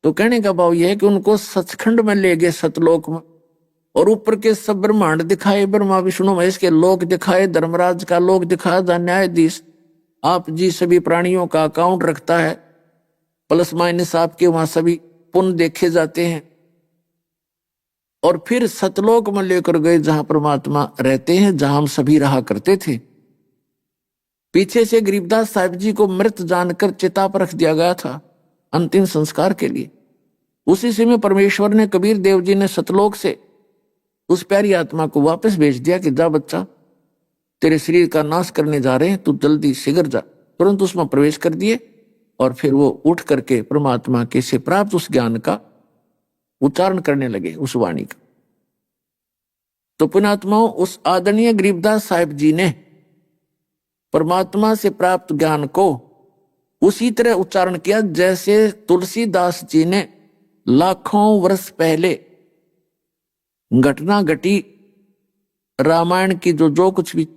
तो कहने का भाव यह है कि उनको सचखंड में ले गए, सतलोक में, और ऊपर के सब ब्रह्मांड दिखाए, ब्रह्मा विष्णु महेश के लोक दिखाए, धर्मराज का लोक दिखाया, जहाँ न्यायाधीश आप जी सभी प्राणियों का अकाउंट रखता है, प्लस माइनस आपके वहां सभी पुण्य देखे जाते हैं। और फिर सतलोक में लेकर गए जहां परमात्मा रहते हैं, जहां हम सभी रहा करते थे। पीछे से गरीबदास साहिब जी को मृत जानकर चिता पर रख दिया गया था अंतिम संस्कार के लिए। उसी समय परमेश्वर ने, कबीर देव जी ने सतलोक से उस प्यारी आत्मा को वापस भेज दिया कि जा बच्चा, तेरे शरीर का नाश करने जा रहे हैं, तू जल्दी शीघ्र जा। तुरंत उसमें प्रवेश कर दिए और फिर वो उठ करके परमात्मा के से प्राप्त उस ज्ञान का उच्चारण करने लगे, उस वाणी का। तो पुण्यात्माओं, उस आदरणीय गरीबदास साहिब जी ने परमात्मा से प्राप्त ज्ञान को उसी तरह उच्चारण किया जैसे तुलसीदास जी ने लाखों वर्ष पहले घटना घटी, रामायण की जो कुछ भी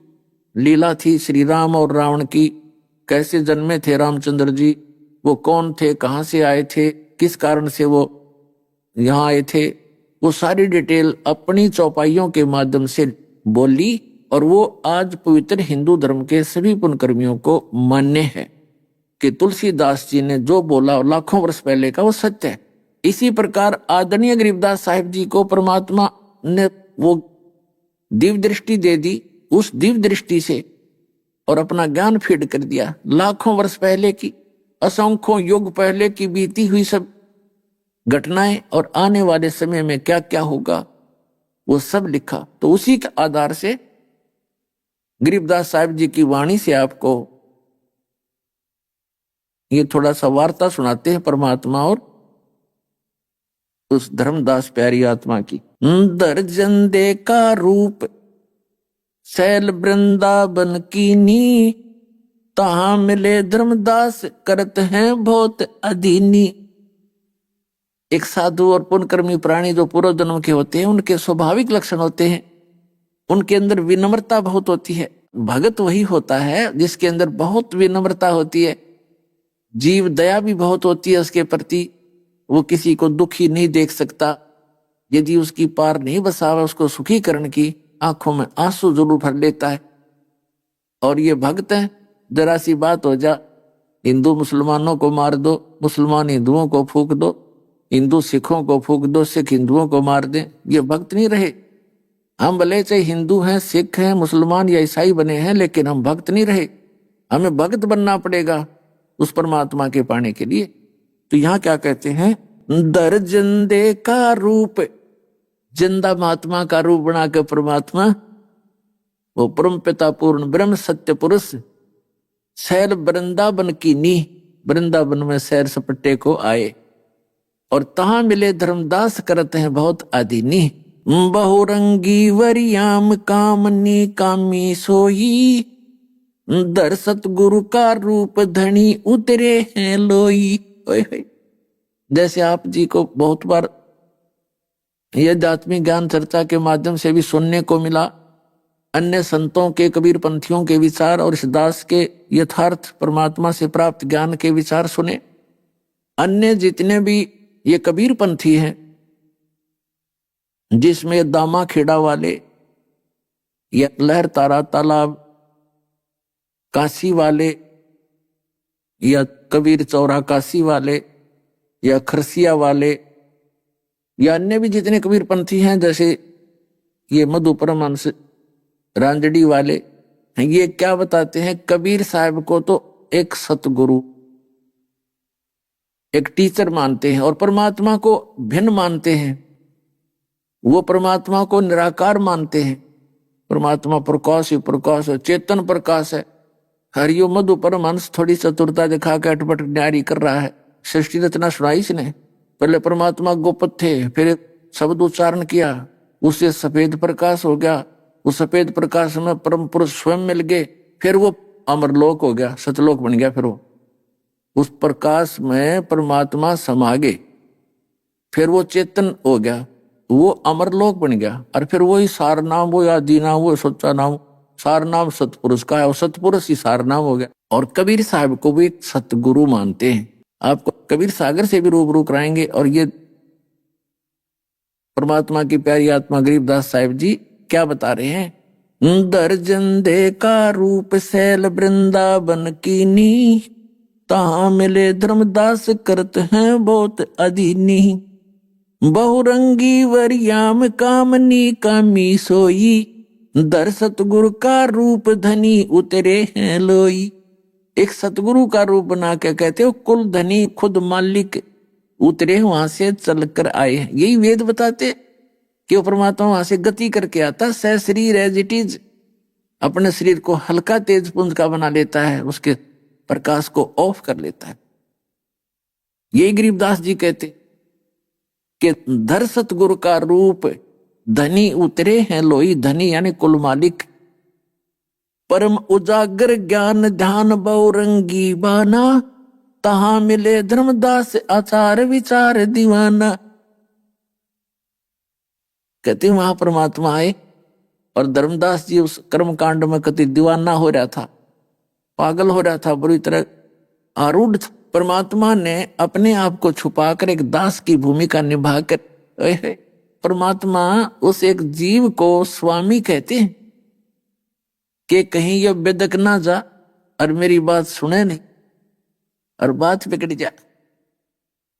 लीला थी, श्री राम और रावण की, कैसे जन्मे थे रामचंद्र जी, वो कौन थे, कहां से आए थे, किस कारण से वो यहां आए थे, वो सारी डिटेल अपनी चौपाइयों के माध्यम से बोली। और वो आज पवित्र हिंदू धर्म के सभी पुण्यकर्मियों को मान्य है कि तुलसीदास जी ने जो बोला और लाखों वर्ष पहले का वो सत्य है। इसी प्रकार आदरणीय गरीबदास साहिब जी को परमात्मा ने वो दिव्य दृष्टि दे दी, उस दिव्य दृष्टि से और अपना ज्ञान फीड कर दिया। लाखों वर्ष पहले की, असंख्यों युग पहले की बीती हुई सब घटनाएं और आने वाले समय में क्या क्या होगा वो सब लिखा। तो उसी के आधार से गरीबदास साहिब जी की वाणी से आपको ये थोड़ा सा वार्ता सुनाते हैं परमात्मा और उस धर्मदास प्यारी आत्मा की। दर्जन दे का रूप शैल वृंदावन कीनी, तहां मिले धर्मदास करत हैं बहुत अधीनी। एक साधु और पुण्यकर्मी प्राणी जो पूर्व जन्म के होते हैं, उनके स्वाभाविक लक्षण होते हैं, उनके अंदर विनम्रता बहुत होती है। भगत वही होता है जिसके अंदर बहुत विनम्रता होती है, जीव दया भी बहुत होती है उसके प्रति, वो किसी को दुखी नहीं देख सकता। यदि उसकी पार नहीं बसावा उसको सुखीकरण की, आंखों में आंसू जरूर भर लेता है। और ये भक्त है, जरा सी बात हो जा, हिंदू मुसलमानों को मार दो, मुसलमान हिंदुओं को फूंक दो, हिंदू सिखों को फूंक दो, सिख हिंदुओं को मार दें, ये भक्त नहीं रहे। हम भले चाहे हिंदू हैं, सिख हैं, मुसलमान या ईसाई बने हैं, लेकिन हम भक्त नहीं रहे। हमें भक्त बनना पड़ेगा उस परमात्मा के पाने के लिए। तो यहाँ क्या कहते हैं, दर्जन दे का रूप, जिंदा महात्मा का रूप बना के परमात्मा, वो परम पिता पूर्ण ब्रह्म सत्य पुरुष सैर वृंदावन की नी, वृंदावन में सैर सपट्टे को आए और तहां मिले धर्मदास करते हैं बहुत अधीनी। बहुरंगी वरियाम कामनी कामी सोई, दर सतगुरु का रूप धनी उतरे हैं लोई। जैसे आप जी को बहुत बार यह आध्यात्मिक ज्ञान चर्चा के माध्यम से भी सुनने को मिला, अन्य संतों के, कबीर पंथियों के विचार और इस दास के यथार्थ परमात्मा से प्राप्त ज्ञान के विचार सुने। अन्य जितने भी ये कबीर पंथी हैं, जिसमें दामा खेड़ा वाले या लहर तारा तालाब काशी वाले या कबीर चौरा काशी वाले या खरसिया वाले या अन्य भी जितने कबीर पंथी हैं, जैसे ये मधु परमहंस रांजड़ी वाले, ये क्या बताते हैं, कबीर साहब को तो एक सतगुरु, एक टीचर मानते हैं और परमात्मा को भिन्न मानते हैं। वो परमात्मा को निराकार मानते हैं। परमात्मा प्रकाश ही प्रकाश है, चेतन प्रकाश है। हरियो मधु परमहंस थोड़ी चतुरता दिखा के अटपट न्यारी कर रहा है। सृष्टि रचना सुनाई इसने, पहले परमात्मा गोपत थे, फिर शब्द उच्चारण किया, उससे सफेद प्रकाश हो गया, उस सफेद प्रकाश में परम पुरुष स्वयं मिल गए, फिर वो अमरलोक हो गया, सतलोक बन गया। फिर वो उस प्रकाश में परमात्मा समा गए, फिर वो चेतन हो गया, वो अमरलोक बन गया। और फिर वही सार नाम, वो आदि नाम, वो सच्चा नाम, सार नाम सतपुरुष का है और सतपुरुष ही सार नाम हो गया। और कबीर साहब को भी एक सतगुरु मानते हैं। आपको कबीर सागर से भी रूबरू कराएंगे। और ये परमात्मा की प्यारी आत्मा गरीबदास साहिब जी क्या बता रहे हैं? दर्जन दे का रूप सैल वृंदावन की नी, तहां मिले धर्मदास करत हैं बहुत अधीनी। बहुरंगी वरियाम कामनी कामी सोई, दर सतगुरु का रूप धनी उतरे हैं लोई। एक सतगुरु का रूप बना के कहते हो कुल धनी खुद मालिक उतरे वहां से चलकर आए हैं। यही वेद बताते कि वो परमात्मा वहां से गति करके आता, सह शरीर एज इट इज, अपने शरीर को हल्का तेज पुंज का बना लेता है, उसके प्रकाश को ऑफ कर लेता है। यही गरीबदास जी कहते कि धर सतगुरु का रूप धनी उतरे हैं लोई। धनी यानी कुल मालिक। परम उजागर ज्ञान ध्यान बहुरंगी बाना, तहां मिले धर्मदास आचार विचार दीवाना। कहते वहां परमात्मा आए और धर्मदास जी उस कर्म कांड में कति दीवाना हो रहा था, पागल हो रहा था, बुरी तरह आरूढ़ था। परमात्मा ने अपने आप को छुपाकर एक दास की भूमिका निभाकर, परमात्मा उस एक जीव को स्वामी कहते हैं कि कहीं ये बेदक ना जा और मेरी बात सुने नहीं और बात बिगड़ जा।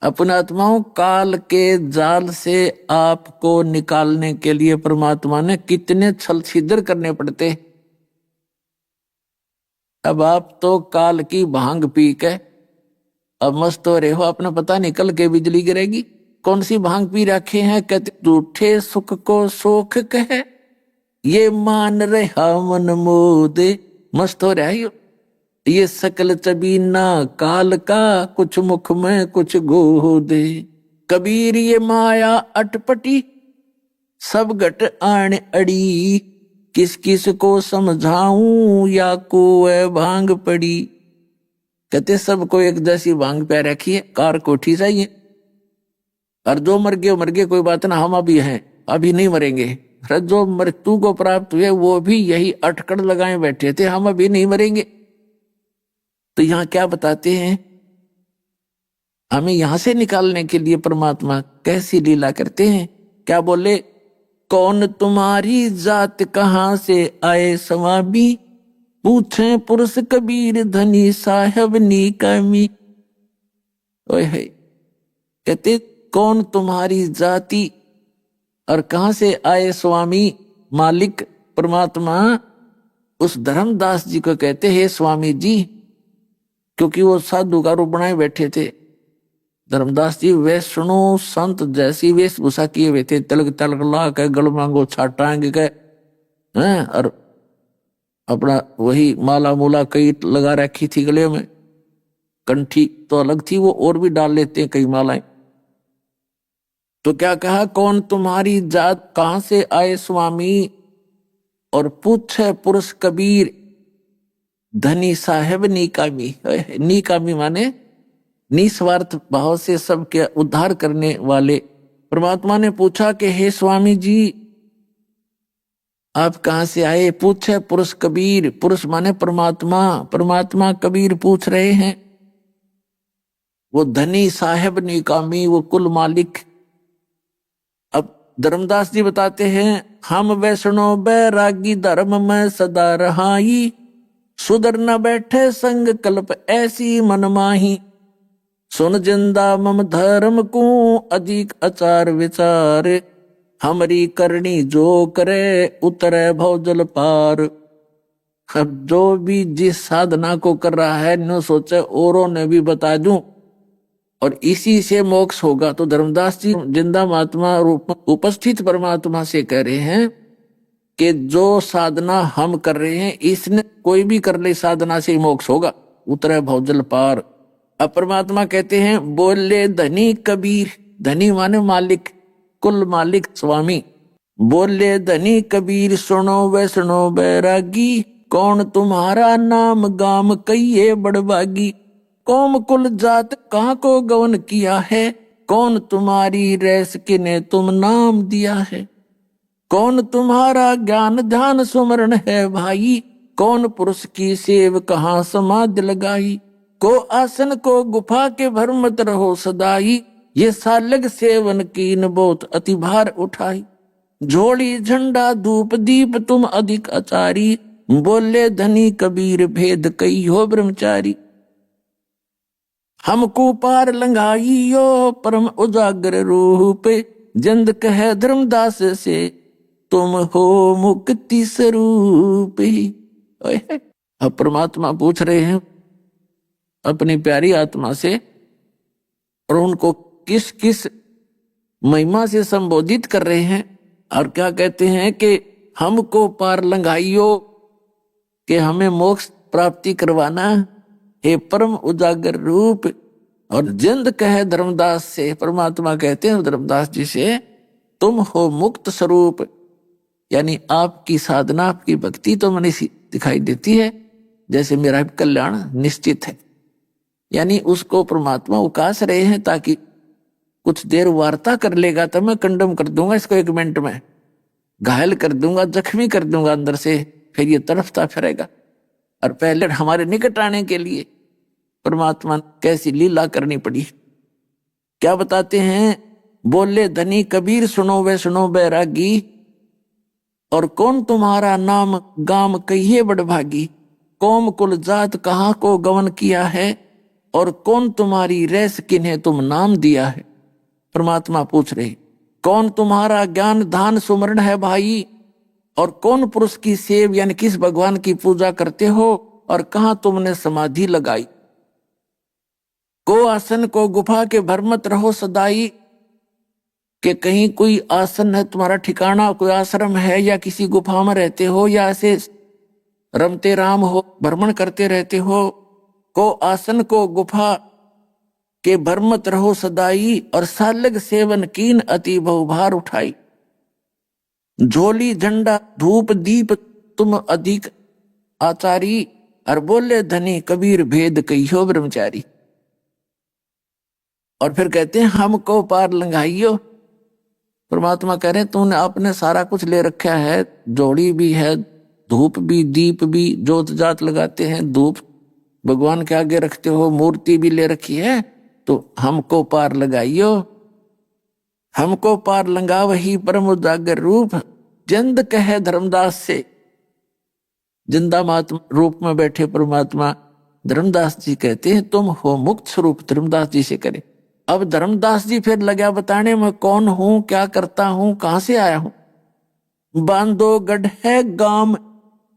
अपने आत्माओं काल के जाल से आपको निकालने के लिए परमात्मा ने कितने छल छिद्र करने पड़ते। अब आप तो काल की भांग पी के अब मस्त हो रहे हो, अपना पता नहीं कल के बिजली गिरेगी। कौन सी भांग पी रखे हैं? कहते झूठे सुख को सुख कहे, ये मान रहा मन मोदे। मस्त हो रहा है ये सकल चबीना काल का, कुछ मुख में कुछ गोदे। कबीर ये माया अटपटी, सब घट आण अड़ी, किस किस को समझाऊं या को भांग पड़ी। कहते सबको एक जैसी भांग पे रखी है, कार कोठी चाहिए। और जो मर गए कोई बात ना, हम अभी हैं, अभी नहीं मरेंगे। जो मृत्यु को प्राप्त हुए वो भी यही अटकड़ लगाए बैठे थे, हम अभी नहीं मरेंगे। तो यहां क्या बताते हैं? हमें यहां से निकालने के लिए परमात्मा कैसी लीला करते हैं। क्या बोले? कौन तुम्हारी जात कहां से आए स्वामी, पूछे पुरुष कबीर धनी साहब नीकामी। ओए है, कहते कौन तुम्हारी जाति और कहां से आए स्वामी। मालिक परमात्मा उस धर्मदास जी को कहते हैं स्वामी जी, क्योंकि वो साधु का रूप बनाए बैठे थे। धर्मदास जी वैष्णो संत जैसी वेशभूषा किए हुए थे, तलक तलक ला के गल मांगो छाटांग के हैं, और अपना वही माला मूला कई लगा रखी थी गले में। कंठी तो अलग थी, वो और भी डाल लेते हैं कई मालाएं। तो क्या कहा? कौन तुम्हारी जात कहां से आए स्वामी, और पूछे पुरुष कबीर धनी साहेब नीकामी। नीकामी माने निस्वार्थ भाव से सबके उद्धार करने वाले। परमात्मा ने पूछा कि हे स्वामी जी आप कहां से आए। पूछे पुरुष कबीर, पुरुष माने परमात्मा, परमात्मा कबीर पूछ रहे हैं। वो धनी साहेब नीकामी, वो कुल मालिक। अब धर्मदास जी बताते हैं, हम वैष्णो बैरागी धर्म में सदा रहाई, सुधर न बैठे संग कल्प ऐसी मनमाही, सुन जिंदा मम धर्म को अधिक आचार विचार, हमारी करनी जो करे उतरे भवजल पार। अब जो भी जिस साधना को कर रहा है न सोचे औरों ने भी बता दूं और इसी से मोक्ष होगा। तो धर्मदास जी जिंदा महात्मा रूप उपस्थित परमात्मा से कह रहे हैं कि जो साधना हम कर रहे हैं इसने कोई भी कर ले साधना से मोक्ष होगा, उतरे भवजल पार। अब परमात्मा कहते हैं, बोले धनी कबीर, धनी माने मालिक, कुल मालिक स्वामी। बोले धनी कबीर सुनो वैष्णो बैरागी, कौन तुम्हारा नाम गाम कहिए बड़बागी, कौम कुल जात कहाँ को गवन किया है, कौन तुम्हारी रैस किने तुम नाम दिया है, कौन तुम्हारा ज्ञान ध्यान सुमरण है भाई, कौन पुरुष की सेव कहाँ समाधि लगाई, को आसन को गुफा के भर मत रहो सदाई, ये सालग सेवन कीन बहुत अति भार उठाई, झोली झंडा धूप दीप तुम अधिक आचारी, बोले धनी कबीर भेद कई हो ब्रह्मचारी, हमको पार लंघाइयो परम उजागर रूप, जंद कह धर्मदास से तुम हो मुक्ति स्वरूप। अब परमात्मा पूछ रहे हैं अपनी प्यारी आत्मा से, और उनको किस किस महिमा से संबोधित कर रहे हैं, और क्या कहते हैं कि हमको पार लंघाइयो, कि हमें मोक्ष प्राप्ति करवाना, हे परम उजागर रूप। और जिंद कहे धर्मदास से, परमात्मा कहते हैं धर्मदास जी से, तुम हो मुक्त स्वरूप, यानी आपकी साधना आपकी भक्ति तो मैंने दिखाई देती है जैसे मेरा कल्याण निश्चित है। यानी उसको परमात्मा उकास रहे हैं ताकि कुछ देर वार्ता कर लेगा तो मैं कंडम कर दूंगा इसको, 1 मिनट में घायल कर दूंगा, जख्मी कर दूंगा अंदर से, फिर ये तड़फता फिरेगा। और पहले हमारे निकट आने के लिए परमात्मा कैसी लीला करनी पड़ी। क्या बताते हैं, बोले धनी कबीर सुनो वे सुनो बैरागी, और कौन तुम्हारा नाम गाम कहिए बड़भागी, कौम कुल जात कहाँ को गवन किया है, और कौन तुम्हारी रैस किन्हें तुम नाम दिया है। परमात्मा पूछ रहे, कौन तुम्हारा ज्ञान धान सुमरण है भाई, और कौन पुरुष की सेव यानी किस भगवान की पूजा करते हो, और कहां तुमने समाधि लगाई। को आसन को गुफा के भर मत रहो सदाई, कि कहीं कोई आसन है तुम्हारा ठिकाना, कोई आश्रम है, या किसी गुफा में रहते हो, या ऐसे रमते राम हो भ्रमण करते रहते हो। को आसन को गुफा के भर मत रहो सदाई, और सालग सेवन कीन अति बहुभार उठाई, झोली झंडा धूप दीप तुम अधिक आचारी, और बोले धनी कबीर भेद कहियो ब्रह्मचारी। और फिर कहते हैं हमको पार लंघाइयो। परमात्मा कह रहे हैं तूने आपने सारा कुछ ले रखा है, जोड़ी भी है, धूप भी, दीप भी, जोत जात लगाते हैं, धूप भगवान के आगे रखते हो, मूर्ति भी ले रखी है, तो हमको पार लगाइयो। हमको पार लंगा वही परम उजागर रूप, जिंद कहे धर्मदास से। जिंदा महात्मा रूप में बैठे परमात्मा धर्मदास जी कहते हैं तुम हो मुक्त स्वरूप। धर्मदास जी से करे। अब धर्मदास जी फिर लगा बताने मैं कौन हूं, क्या करता हूं, कहां से आया हूं। बांधोगढ़ है गाम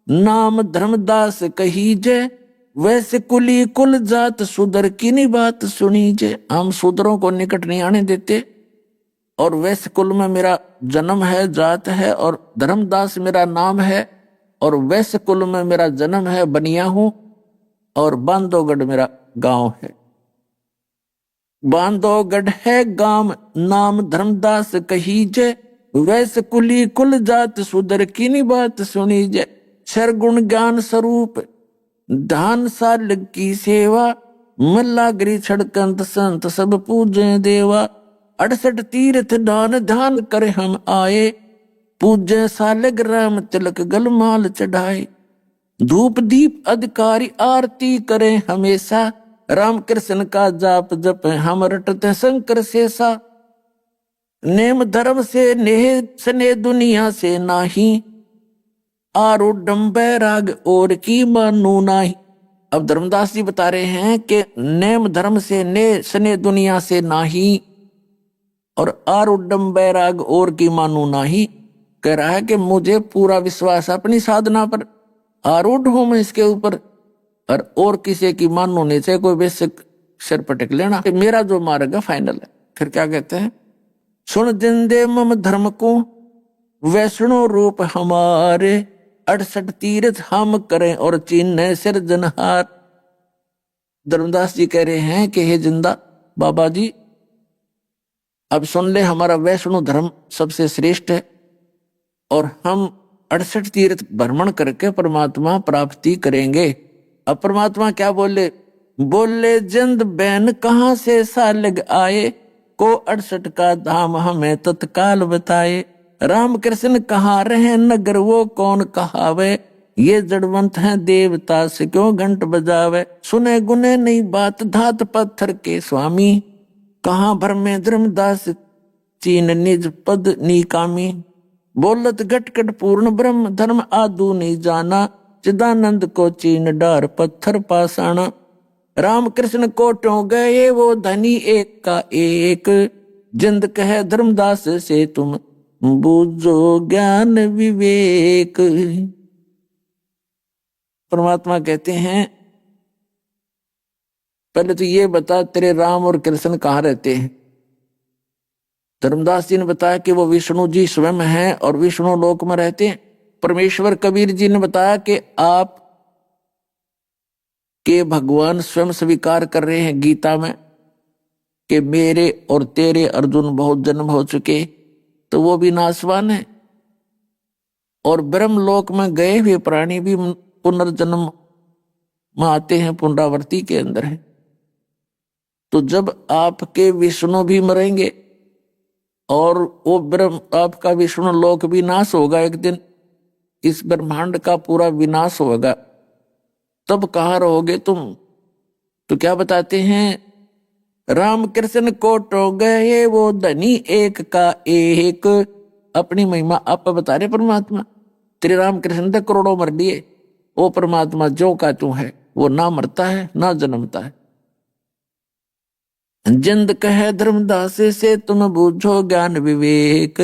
नाम धर्मदास कही जय, वैसे कुली कुल जात सुधर की नहीं बात सुनी जय। हम सुधरों को निकट नहीं आने देते, और वैसे कुल में मेरा जन्म है, जात है, और धर्मदास मेरा नाम है, और वैसे कुल में मेरा जन्म है, बनिया हूं, और बांधोगढ़ मेरा गांव है। बांधोगढ़ है गांव नाम धर्मदास कही जय, वैसे कुली कुल जात सुधर की नहीं बात सुनी जय। सरगुण ज्ञान स्वरूप धान साल की सेवा, मल्लागिरी छड़कंत संत सब पूजे देवा। 68 तीर्थ दान ध्यान करे हम आए, पूजे सालग राम तिलक गलमाल चढ़ाए। धूप दीप अधिकारी आरती करे हमेशा, राम कृष्ण का जाप जप हम रटते शंकर शेषा। नेम धर्म से नेह सने दुनिया से नाही, आरूढ़ बैराग और की मानू नाही। अब धर्मदास जी बता रहे हैं कि नेम धर्म से ने सने दुनिया से नाही, और आरूढ़ बैराग और की मानू नाही। कह रहा है कि मुझे पूरा विश्वास अपनी साधना पर, आरूढ़ हूं मैं इसके ऊपर, और किसी की मानो नहीं चाहिए, कोई वैसे सिर पटक लेना, मेरा जो मार्ग है फाइनल है। फिर क्या कहते हैं, सुन जिंदे मम धर्म को वैष्णो रूप हमारे, 68 तीर्थ हम करें और चिन्ह सिरजनहार। धर्मदास जी कह रहे हैं कि हे जिंदा बाबा जी, अब सुन ले, हमारा वैष्णो धर्म सबसे श्रेष्ठ है, और हम 68 तीर्थ भ्रमण करके परमात्मा प्राप्ति करेंगे। अब परमात्मा क्या बोले, बोले जिंद बैन कहां से सालग आए, को 68 का धाम हमें तत्काल बताए। राम कृष्ण कहाँ रहे नगर वो कौन कहावे, ये जड़वंत है देवता से क्यों घंट बजावे, सुने गुने नहीं बात धात पत्थर के स्वामी, कहाँ भर में धर्मदास चीन निज पद निकामी, बोलत घटकट पूर्ण ब्रह्म धर्म आदू नहीं जाना, चिदानंद को चीन डार पत्थर पासाना, राम कृष्ण को टो गए वो धनी एक का एक, जिंद कहे धर्मदास से तुम बूझो ज्ञान विवेक। परमात्मा कहते हैं पहले तो ये बता तेरे राम और कृष्ण कहाँ रहते हैं। धर्मदास जी ने बताया कि वो विष्णु जी स्वयं हैं और विष्णु लोक में रहते हैं। परमेश्वर कबीर जी ने बताया कि आप के भगवान स्वयं स्वीकार कर रहे हैं गीता में कि मेरे और तेरे अर्जुन बहुत जन्म हो चुके, तो वो भी नाशवान है। और ब्रह्मलोक में गए हुए प्राणी भी पुनर्जन्म में आते हैं, पुनरावृत्ति के अंदर है। तो जब आपके विष्णु भी मरेंगे और वो ब्रह्म आपका विष्णु लोक भी नाश होगा, एक दिन इस ब्रह्मांड का पूरा विनाश होगा, तब कहाँ रहोगे तुम। तो क्या बताते हैं, राम कृष्ण को टो गए वो धनी एक का एक। अपनी महिमा आप बता रहे परमात्मा, तेरे राम कृष्ण तक करोड़ों मर लिए, वो परमात्मा जो का तू है वो ना मरता है ना जन्मता है। जिंद कहे धर्मदास से तुम बूझो ज्ञान विवेक,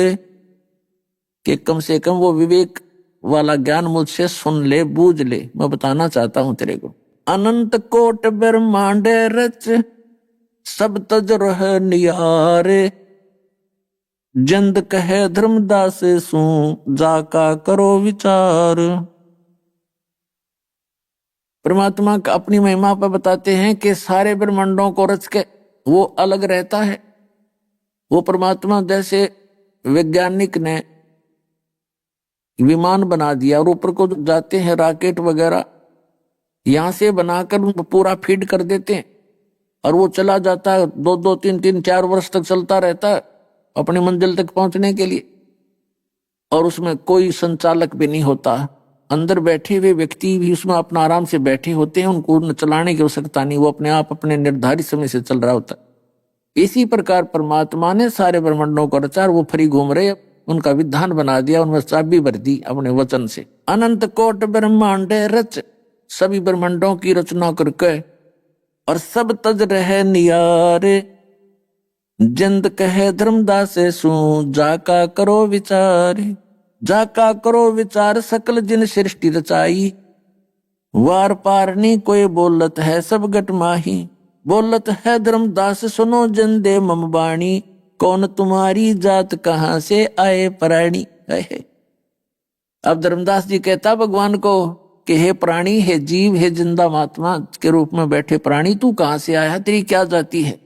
कि कम से कम वो विवेक वाला ज्ञान मुझसे सुन ले, बूझ ले। मैं बताना चाहता हूं तेरे को, अनंत कोट ब्रह्मांड रच सब तज रह नियारे, जिंद कहे धर्मदास सू जाका करो विचार। परमात्मा का अपनी महिमा पर बताते हैं कि सारे ब्रह्मांडों को रच के वो अलग रहता है। वो परमात्मा जैसे वैज्ञानिक ने विमान बना दिया और ऊपर को जाते हैं रॉकेट वगैरह, यहां से बनाकर पूरा फीड कर देते हैं और वो चला जाता है, 2-2, 3-3, 4 वर्ष तक चलता रहता है अपनी मंजिल तक पहुंचने के लिए। और उसमें कोई संचालक भी नहीं होता, अंदर बैठे हुए व्यक्ति भी उसमें अपना आराम से बैठे होते हैं, उनको चलाने की आवश्यकता नहीं, वो अपने आप अपने निर्धारित समय से चल रहा होता है। इसी प्रकार परमात्मा ने सारे ब्रह्मांडों को रचा, वो फ्री घूम रहे, उनका विधान बना दिया, उनमें चाबी भर दी अपने वचन से। अनंत कोट ब्रह्मांड रच, सभी ब्रह्मांडों की रचना करके और सब तज रहे नियारे, जिंद कहे धर्मदास सू जाका करो विचार, जाका करो विचार सकल जिन सृष्टि रचाई, वार पार नहीं कोई बोलत है सब गट माही, बोलत है धर्मदास सुनो जन दे मम बाणी, कौन तुम्हारी जात कहां से आए प्राणी। अब धर्मदास जी कहता भगवान को कि हे प्राणी, हे जीव, हे जिंदा महात्मा के रूप में बैठे प्राणी, तू कहां से आया, तेरी क्या जाति है।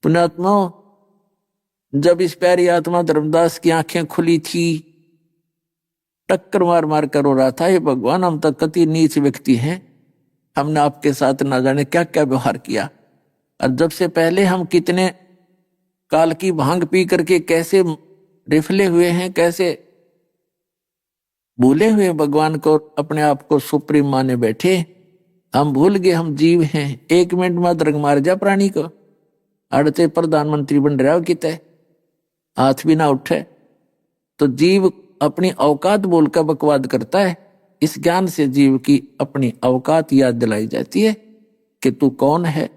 पुण्यात्मा, जब इस प्यारी आत्मा धर्मदास की आंखें खुली थी, टक्कर मार मार कर रो रहा था, ये भगवान हम तक कति नीच व्यक्ति हैं, हमने आपके साथ ना जाने क्या क्या व्यवहार किया, और जब से पहले हम कितने काल की भांग पी करके कैसे रिफले हुए हैं, कैसे भूले हुए भगवान को, अपने आप को सुप्रीम माने बैठे। हम भूल गए हम जीव हैं। 1 मिनट में दरग मार जा प्राणी को, अड़ते प्रधानमंत्री बन रहा हो किते, हाथ भी ना उठे। तो जीव अपनी औकात बोलकर बकवाद करता है। इस ज्ञान से जीव की अपनी औकात याद दिलाई जाती है कि तू कौन है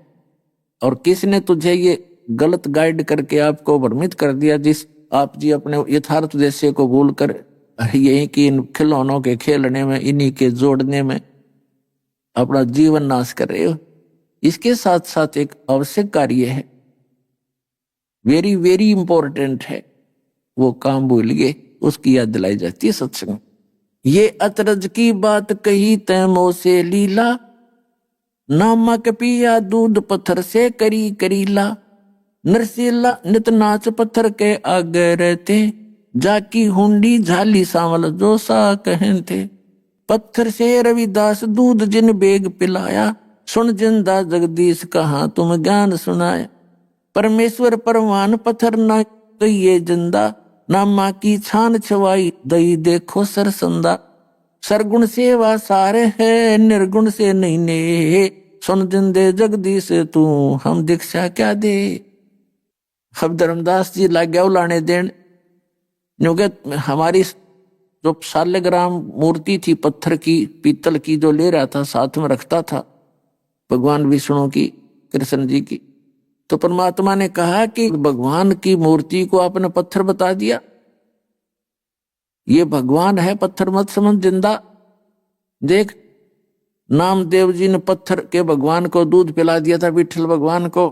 और किसने तुझे ये गलत गाइड करके आपको भ्रमित कर दिया, जिस आप जी अपने यथार्थ उद्देश्य को भूलकर यही कि इन खिलौनों के खेलने में, इन्हीं के जोड़ने में अपना जीवन नाश कर रहे हो। इसके साथ साथ एक आवश्यक कार्य है, वेरी वेरी इंपॉर्टेंट है, वो काम भूल गए, उसकी याद दिलाई जाती है सत्संग। ये अतरज की बात कही तैमो से लीला, नमक पिया दूध पत्थर से करी करीला, नरसीला नित नाच पत्थर के आगे रहते, जाकी हुंडी झाली सांवल जो सा कहन थे, पत्थर से रविदास दूध जिन बेग पिलाया, सुन जिंदा जगदीश कहाँ तुम ज्ञान सुनाया, परमेश्वर परवान पत्थर न कहिए जिंदा, ना माँ की छान छवाई दई देखो सरसंदा, सरगुण से वा सारे है, निर्गुण से नहीं ने। सुन दिन दे जगदीश तू, हम दीक्षा क्या दे। अब धर्मदास जी लग गया लाने देन, क्योंकि हमारी जो शालिग्राम मूर्ति थी पत्थर की, पीतल की, जो ले रहा था साथ में रखता था भगवान विष्णु की, कृष्ण जी की, तो परमात्मा ने कहा कि भगवान की मूर्ति को आपने पत्थर बता दिया, ये भगवान है, पत्थर मत समझ जिंदा। देख, नामदेव जी ने पत्थर के भगवान को दूध पिला दिया था, विठल भगवान को,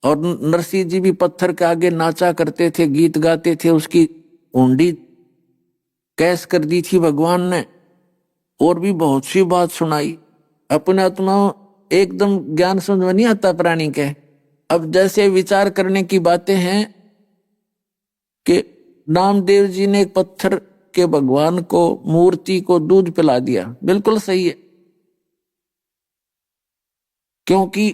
और नरसिंह जी भी पत्थर के आगे नाचा करते थे, गीत गाते थे, उसकी ऊंडी कैस कर दी थी भगवान ने, और भी बहुत सी बात सुनाई। अपने आत्मा एकदम ज्ञान समझ में नहीं आता प्राणी के। अब जैसे विचार करने की बातें हैं कि नामदेव जी ने एक पत्थर के भगवान को, मूर्ति को दूध पिला दिया, बिल्कुल सही है, क्योंकि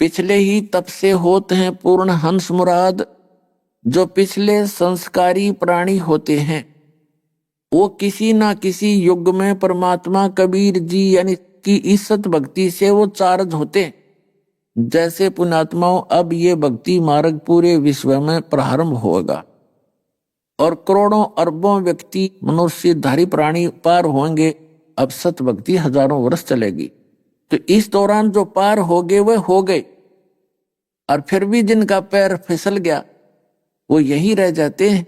पिछले ही तप से होते हैं पूर्ण हंस मुराद। जो पिछले संस्कारी प्राणी होते हैं वो किसी ना किसी युग में परमात्मा कबीर जी यानी कि इज्जत भक्ति से वो चार्ज होते। जैसे पुण्यात्माओं, अब ये भक्ति मार्ग पूरे विश्व में प्रारंभ होगा और करोड़ों अरबों व्यक्ति, मनुष्यधारी प्राणी पार होंगे। अब सत भक्ति हजारों वर्ष चलेगी, तो इस दौरान जो पार हो गए वे हो गए, और फिर भी जिनका पैर फिसल गया वो यही रह जाते हैं।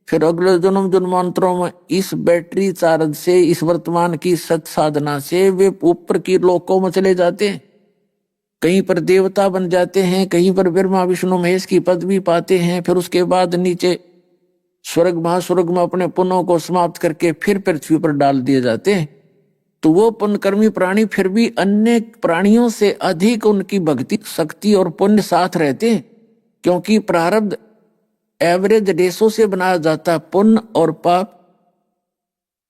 फिर अगले जन्म जन्मांतरों में इस बैटरी चार्ज से, इस वर्तमान की सत साधना से वे ऊपर की लोकों में चले जाते हैं। कहीं पर देवता बन जाते हैं, कहीं पर ब्रह्मा विष्णु महेश की पदवी पाते हैं, फिर उसके बाद नीचे स्वर्ग महास्वर्ग में अपने पुण्यों को समाप्त करके फिर पृथ्वी पर डाल दिए जाते हैं। तो वो पुण्यकर्मी प्राणी फिर भी अन्य प्राणियों से अधिक उनकी भक्ति शक्ति और पुण्य साथ रहते हैं, क्योंकि प्रारब्ध एवरेज रेशो से बनाया जाता है। पुण्य और पाप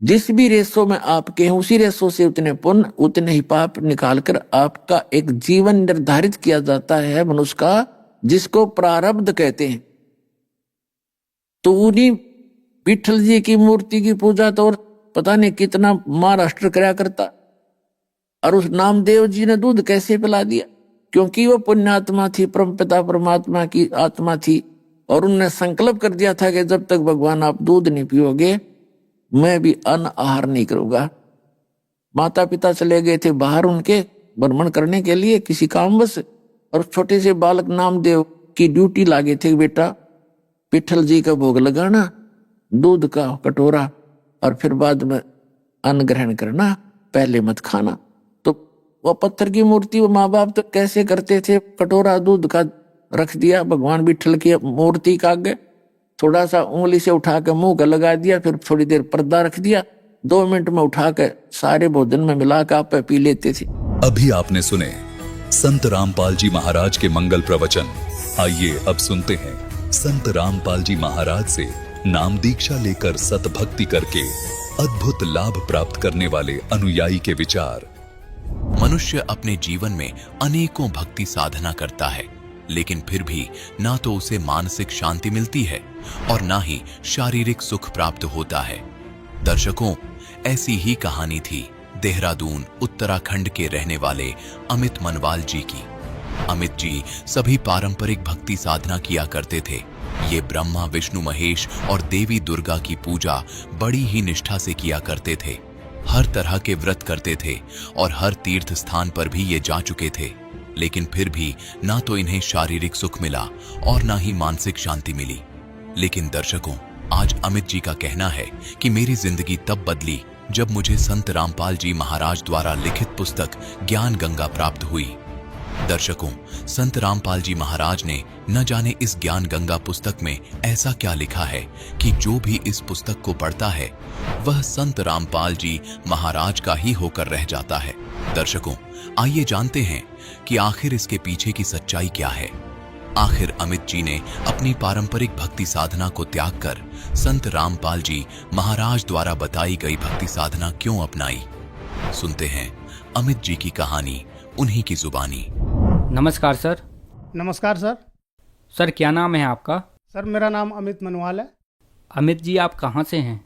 जिस भी रेशो में आपके हैं उसी रेशो से उतने पुण्य उतने ही पाप निकालकर आपका एक जीवन निर्धारित किया जाता है मनुष्य का, जिसको प्रारब्ध कहते हैं। तो उन्हीं विठल जी की मूर्ति की पूजा तो और पता नहीं कितना महाराष्ट्र कराया करता, और उस नामदेव जी ने दूध कैसे पिला दिया, क्योंकि वो पुण्यात्मा थी, परमपिता परमात्मा की आत्मा थी, और उन्होंने संकल्प कर दिया था कि जब तक भगवान आप दूध नहीं पियोगे मैं भी अन्न आहार नहीं करूंगा। माता पिता चले गए थे बाहर उनके भ्रमण करने के लिए किसी कामवश, और छोटे से बालक नामदेव की ड्यूटी लागे थे, बेटा विठल जी का भोग लगाना, दूध का कटोरा, और फिर बाद में अन्न ग्रहण करना, पहले मत खाना। तो वो पत्थर की मूर्ति वो माँ बाप तो कैसे करते थे, कटोरा दूध का रख दिया भगवान विठल की मूर्ति का आगे, थोड़ा सा उंगली से उठा के मुंह का लगा दिया, फिर थोड़ी देर पर्दा रख दिया, 2 मिनट में उठा के सारे भोजन में मिला के आप पी लेते थे। अभी आपने सुने संत रामपाल जी महाराज के मंगल प्रवचन। आइए अब सुनते हैं संत रामपाल जी महाराज से नाम दीक्षा लेकर सतभक्ति करके अद्भुत लाभ प्राप्त करने वाले अनुयायी के विचार। मनुष्य अपने जीवन में अनेकों भक्ति साधना करता है, लेकिन फिर भी ना तो उसे मानसिक शांति मिलती है और ना ही शारीरिक सुख प्राप्त होता है। दर्शकों, ऐसी ही कहानी थी देहरादून उत्तराखंड के रहने वाले अमित मनवाल जी की। अमित जी सभी पारंपरिक भक्ति साधना किया करते थे। ये ब्रह्मा विष्णु महेश और देवी दुर्गा की पूजा बड़ी ही निष्ठा से किया करते थे। हर तरह के व्रत करते थे और हर तीर्थ स्थान पर भी ये जा चुके थे, लेकिन फिर भी ना तो इन्हें शारीरिक सुख मिला और ना ही मानसिक शांति मिली। लेकिन दर्शकों, आज अमित जी का कहना है कि मेरी जिंदगी तब बदली जब मुझे संत रामपाल जी महाराज द्वारा लिखित पुस्तक ज्ञान गंगा प्राप्त हुई। दर्शकों, संत रामपाल जी महाराज ने न जाने इस ज्ञान गंगा पुस्तक में ऐसा क्या लिखा है कि जो भी इस पुस्तक को पढ़ता है वह संत रामपाल जी महाराज का ही होकर रह जाता है। दर्शकों, आइए जानते हैं कि आखिर इसके पीछे की सच्चाई क्या है। आखिर अमित जी ने अपनी पारंपरिक भक्ति साधना को त्याग कर संत रामपाल जी महाराज द्वारा बताई गई भक्ति साधना क्यों अपनाई? सुनते हैं अमित जी की कहानी उन्हीं की जुबानी। नमस्कार सर। नमस्कार सर। सर क्या नाम है आपका? सर मेरा नाम अमित मनवाल है। अमित जी आप कहाँ से हैं?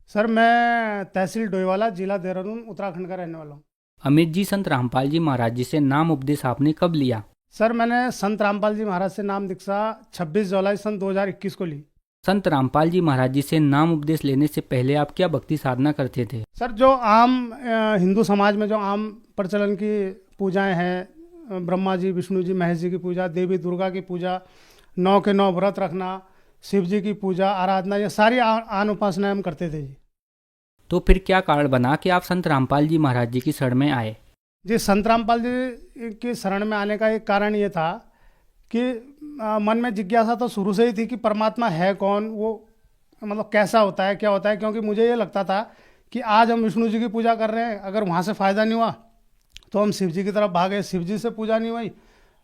सर मैं तहसील डोईवाला, जिला देहरादून, उत्तराखंड का रहने वाला हूँ। अमित जी, संत रामपाल जी महाराज जी से नाम उपदेश आपने कब लिया? सर मैंने संत रामपाल जी महाराज से नाम दीक्षा 26 जुलाई सन 2021 को ली। संत रामपाल जी महाराज जी से नाम उपदेश लेने से पहले आप क्या भक्ति साधना करते थे? सर जो आम हिंदू समाज में जो आम प्रचलन की पूजाएं हैं, ब्रह्मा जी, विष्णु जी, महेश जी की पूजा, देवी दुर्गा की पूजा, 9 के 9 व्रत रखना, शिव जी की पूजा आराधना, ये सारी आन उपासनाएं हम करते थे जी। तो फिर क्या कारण बना कि आप संत रामपाल जी महाराज जी की शरण में आए? जी संत रामपाल जी की शरण में आने का एक कारण ये था कि मन में जिज्ञासा तो शुरू से ही थी कि परमात्मा है कौन, वो मतलब कैसा होता है, क्या होता है। क्योंकि मुझे ये लगता था कि आज हम विष्णु जी की पूजा कर रहे हैं, अगर वहाँ से फ़ायदा नहीं हुआ तो हम शिव जी की तरफ भागे, शिव जी से पूजा नहीं हुई,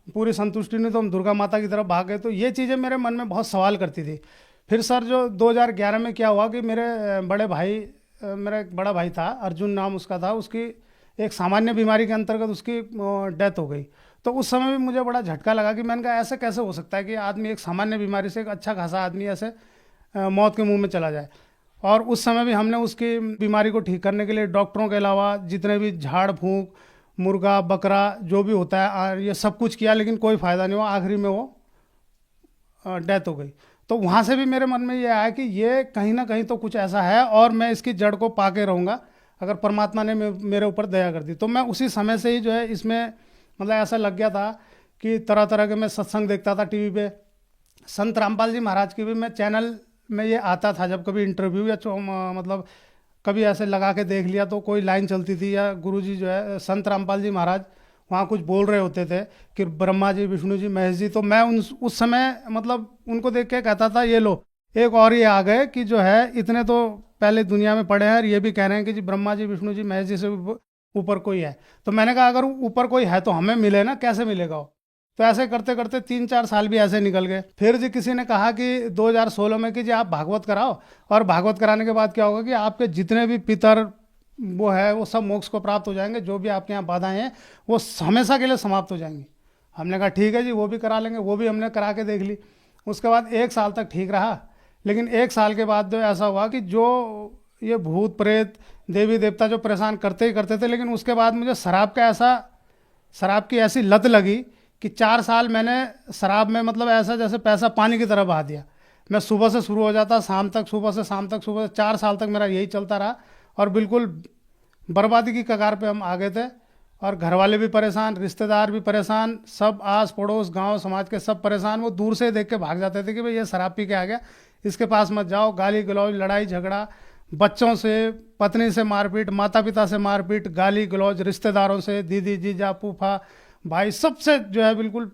पूरी संतुष्टि नहीं तो हम दुर्गा माता की तरफ भागे। तो ये चीज़ें मेरे मन में बहुत सवाल करती थी। फिर सर जो 2011 में क्या हुआ कि मेरा एक बड़ा भाई था, अर्जुन नाम उसका था, उसकी एक सामान्य बीमारी के अंतर्गत उसकी डेथ हो गई। तो उस समय भी मुझे बड़ा झटका लगा कि मैंने कहा ऐसे कैसे हो सकता है कि आदमी एक सामान्य बीमारी से, एक अच्छा खासा आदमी ऐसे मौत के मुंह में चला जाए। और उस समय भी हमने उसकी बीमारी को ठीक करने के लिए डॉक्टरों के अलावा जितने भी झाड़ फूंक, मुर्गा बकरा जो भी होता है, ये सब कुछ किया, लेकिन कोई फ़ायदा नहीं हुआ। आखिरी में वो डेथ हो गई। तो वहाँ से भी मेरे मन में ये आया कि ये कहीं ना कहीं तो कुछ ऐसा है और मैं इसकी जड़ को पाके रहूँगा अगर परमात्मा ने मेरे ऊपर दया कर दी। तो मैं उसी समय से ही जो है इसमें मतलब ऐसा लग गया था कि तरह तरह के मैं सत्संग देखता था टीवी पे। संत रामपाल जी महाराज की भी मैं चैनल में ये आता था, जब कभी इंटरव्यू या मतलब कभी ऐसे लगा के देख लिया तो कोई लाइन चलती थी, या गुरुजी जो है संत रामपाल जी महाराज वहाँ कुछ बोल रहे होते थे कि ब्रह्मा जी, विष्णु जी, महेश जी, तो मैं उस समय मतलब उनको देख के कहता था ये लो एक और ये आ गए कि जो है इतने तो पहले दुनिया में पड़े हैं और ये भी कह रहे हैं कि जी ब्रह्मा जी, विष्णु जी, महेश जी से ऊपर कोई है। तो मैंने कहा अगर ऊपर कोई है तो हमें मिले ना, कैसे मिलेगा वो। तो ऐसे करते करते 3-4 साल भी ऐसे निकल गए। फिर जी किसी ने कहा कि 2016 में कि जी आप भागवत कराओ, और भागवत कराने के बाद क्या होगा कि आपके जितने भी पितर वो है वो सब मोक्ष को प्राप्त हो जाएंगे, जो भी आपके यहाँ बाधाएं हैं वो हमेशा के लिए समाप्त हो जाएंगी। हमने कहा ठीक है जी, वो भी करा लेंगे। वो भी हमने करा के देख ली। उसके बाद 1 साल तक ठीक रहा, लेकिन 1 साल के बाद जो ऐसा हुआ कि जो ये भूत प्रेत देवी देवता जो परेशान करते ही करते थे, लेकिन उसके बाद मुझे शराब की ऐसी लत लगी कि 4 साल मैंने शराब में मतलब ऐसा जैसे पैसा पानी की तरह बहा दिया। मैं सुबह से शुरू हो जाता, शाम तक, सुबह से शाम तक, सुबह से 4 साल तक मेरा यही चलता रहा और बिल्कुल बर्बादी की कगार पे हम आ गए थे। और घर वाले भी परेशान, रिश्तेदार भी परेशान, सब आस पड़ोस गांव समाज के सब परेशान। वो दूर से देख के भाग जाते थे कि भाई ये शराब पी के आ गया, इसके पास मत जाओ। गाली गलौज, लड़ाई झगड़ा, बच्चों से, पत्नी से मारपीट, माता पिता से मारपीट, गाली गलौज, रिश्तेदारों से, दीदी जीजा फूफा भाई, सबसे जो है बिल्कुल।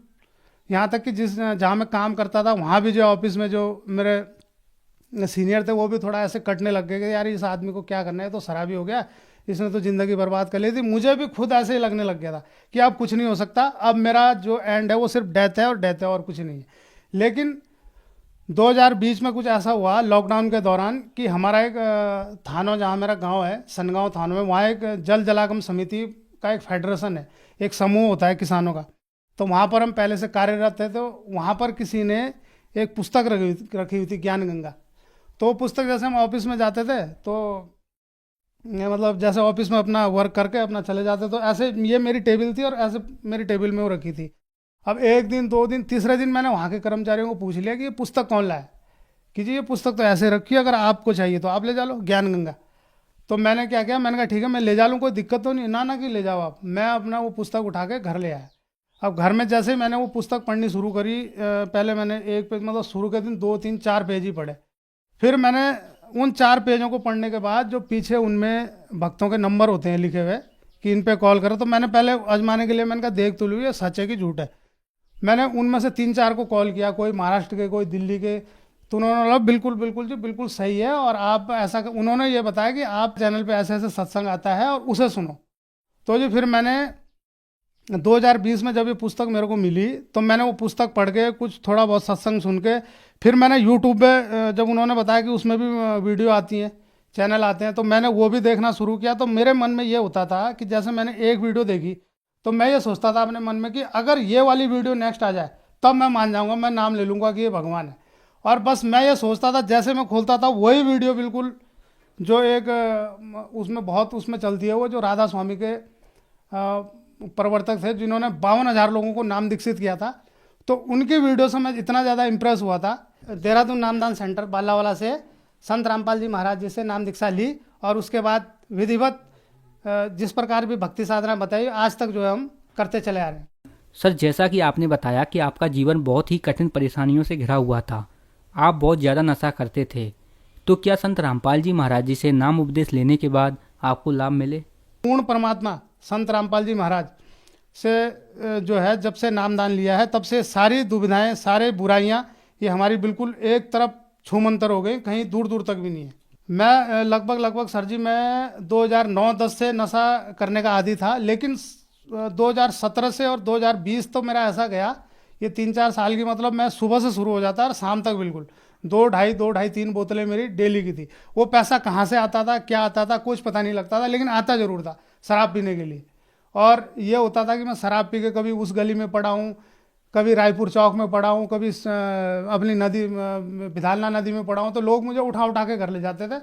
यहाँ तक कि जहाँ मैं काम करता था वहाँ भी जो ऑफिस में जो मेरे सीनियर थे वो भी थोड़ा ऐसे कटने लग गए कि यार इस आदमी को क्या करना है, तो शराबी हो गया, इसने तो ज़िंदगी बर्बाद कर ली थी। मुझे भी खुद ऐसे ही लगने लग गया था कि अब कुछ नहीं हो सकता, अब मेरा जो एंड है वो सिर्फ डेथ है और डेथ है और कुछ नहीं है। लेकिन 2020 में कुछ ऐसा हुआ लॉकडाउन के दौरान कि हमारा एक थानो, जहाँ मेरा गांव है सनगांव थानो में, वहाँ एक जल जलागम समिति का एक फेडरेशन है, एक समूह होता है किसानों का। तो वहाँ पर हम पहले से कार्यरत थे। तो वहाँ पर किसी ने एक पुस्तक रखी हुई थी, ज्ञान गंगा। तो वो पुस्तक जैसे हम ऑफिस में जाते थे तो मतलब जैसे ऑफिस में अपना वर्क करके अपना चले जाते, तो ऐसे ये मेरी टेबल थी और ऐसे मेरी टेबल में वो रखी थी। अब 1 दिन 2 दिन तीसरे दिन मैंने वहाँ के कर्मचारियों को पूछ लिया कि ये पुस्तक कौन लाया, कि जी ये पुस्तक तो ऐसे रखी है, अगर आपको चाहिए तो आप ले जा लो, ज्ञान गंगा। तो मैंने क्या किया, मैंने कहा ठीक है मैं ले जा लूँ, कोई दिक्कत तो नहीं। ना कि ले जाओ आप। मैं अपना वो पुस्तक उठा के घर ले आया। अब घर में जैसे ही मैंने वो पुस्तक पढ़नी शुरू करी, पहले मैंने एक पेज मतलब शुरू के दिन 2 3 4 पेज ही पढ़े। फिर मैंने उन 4 पेजों को पढ़ने के बाद जो पीछे उनमें भक्तों के नंबर होते हैं लिखे हुए कि इन पे कॉल करो, तो मैंने पहले आजमाने के लिए मैंने कहा देख तो लूँ ये सच है कि झूठ है। मैंने उनमें से 3-4 को कॉल किया, कोई महाराष्ट्र के, कोई दिल्ली के। तो उन्होंने बोला बिल्कुल बिल्कुल जी बिल्कुल सही है, और आप ऐसा, उन्होंने ये बताया कि आप चैनल पे ऐसे ऐसे सत्संग आता है और उसे सुनो। तो जी फिर मैंने 2020 में जब ये पुस्तक मेरे को मिली तो मैंने वो पुस्तक पढ़ के कुछ थोड़ा बहुत सत्संग सुन के, फिर मैंने यूट्यूब पे जब उन्होंने बताया कि उसमें भी वीडियो आती हैं, चैनल आते हैं, तो मैंने वो भी देखना शुरू किया। तो मेरे मन में ये होता था कि जैसे मैंने एक वीडियो देखी तो मैं ये सोचता था अपने मन में कि अगर ये वाली वीडियो नेक्स्ट आ जाए तब मैं मान जाऊँगा, मैं नाम ले लूँगा कि ये भगवान है। और बस मैं ये सोचता था, जैसे मैं खोलता था वही वीडियो बिल्कुल जो एक उसमें बहुत उसमें चलती है, वो जो राधा स्वामी के प्रवर्तक थे जिन्होंने 52,000 लोगों को नाम दीक्षित किया था। तो उनकी वीडियो से मैं इतना ज़्यादा इम्प्रेस हुआ था। देहरादून नामदान सेंटर बालावाला से संत रामपाल जी महाराज जी से नाम दीक्षा ली और उसके बाद विधिवत जिस प्रकार भी भक्ति साधना बताई आज तक जो है हम करते चले आ रहे हैं। सर, जैसा कि आपने बताया कि आपका जीवन बहुत ही कठिन परेशानियों से घिरा हुआ था, आप बहुत ज़्यादा नशा करते थे, तो क्या संत रामपाल जी महाराज जी से नाम उपदेश लेने के बाद आपको लाभ मिले? पूर्ण परमात्मा संत रामपाल जी महाराज से जो है जब से नामदान लिया है तब से सारी दुविधाएं, सारे बुराइयां ये हमारी बिल्कुल एक तरफ छूमंतर हो गई, कहीं दूर दूर तक भी नहीं है। मैं लगभग सर जी मैं 2009-10 से नशा करने का आदी था, लेकिन 2017 से और 2020 तो मेरा ऐसा गया, ये 3-4 साल की मतलब मैं सुबह से शुरू हो जाता और शाम तक बिल्कुल 2-2.5 बोतलें मेरी डेली की थी। वो पैसा कहाँ से आता था, क्या आता था, कुछ पता नहीं लगता था, लेकिन आता जरूर था शराब पीने के लिए। और ये होता था कि मैं शराब पी के कभी उस गली में पड़ा हूँ, कभी रायपुर चौक में पड़ा हूँ, कभी अपनी नदी विधालना नदी में पड़ा हूँ, तो लोग मुझे उठा उठा के घर ले जाते थे।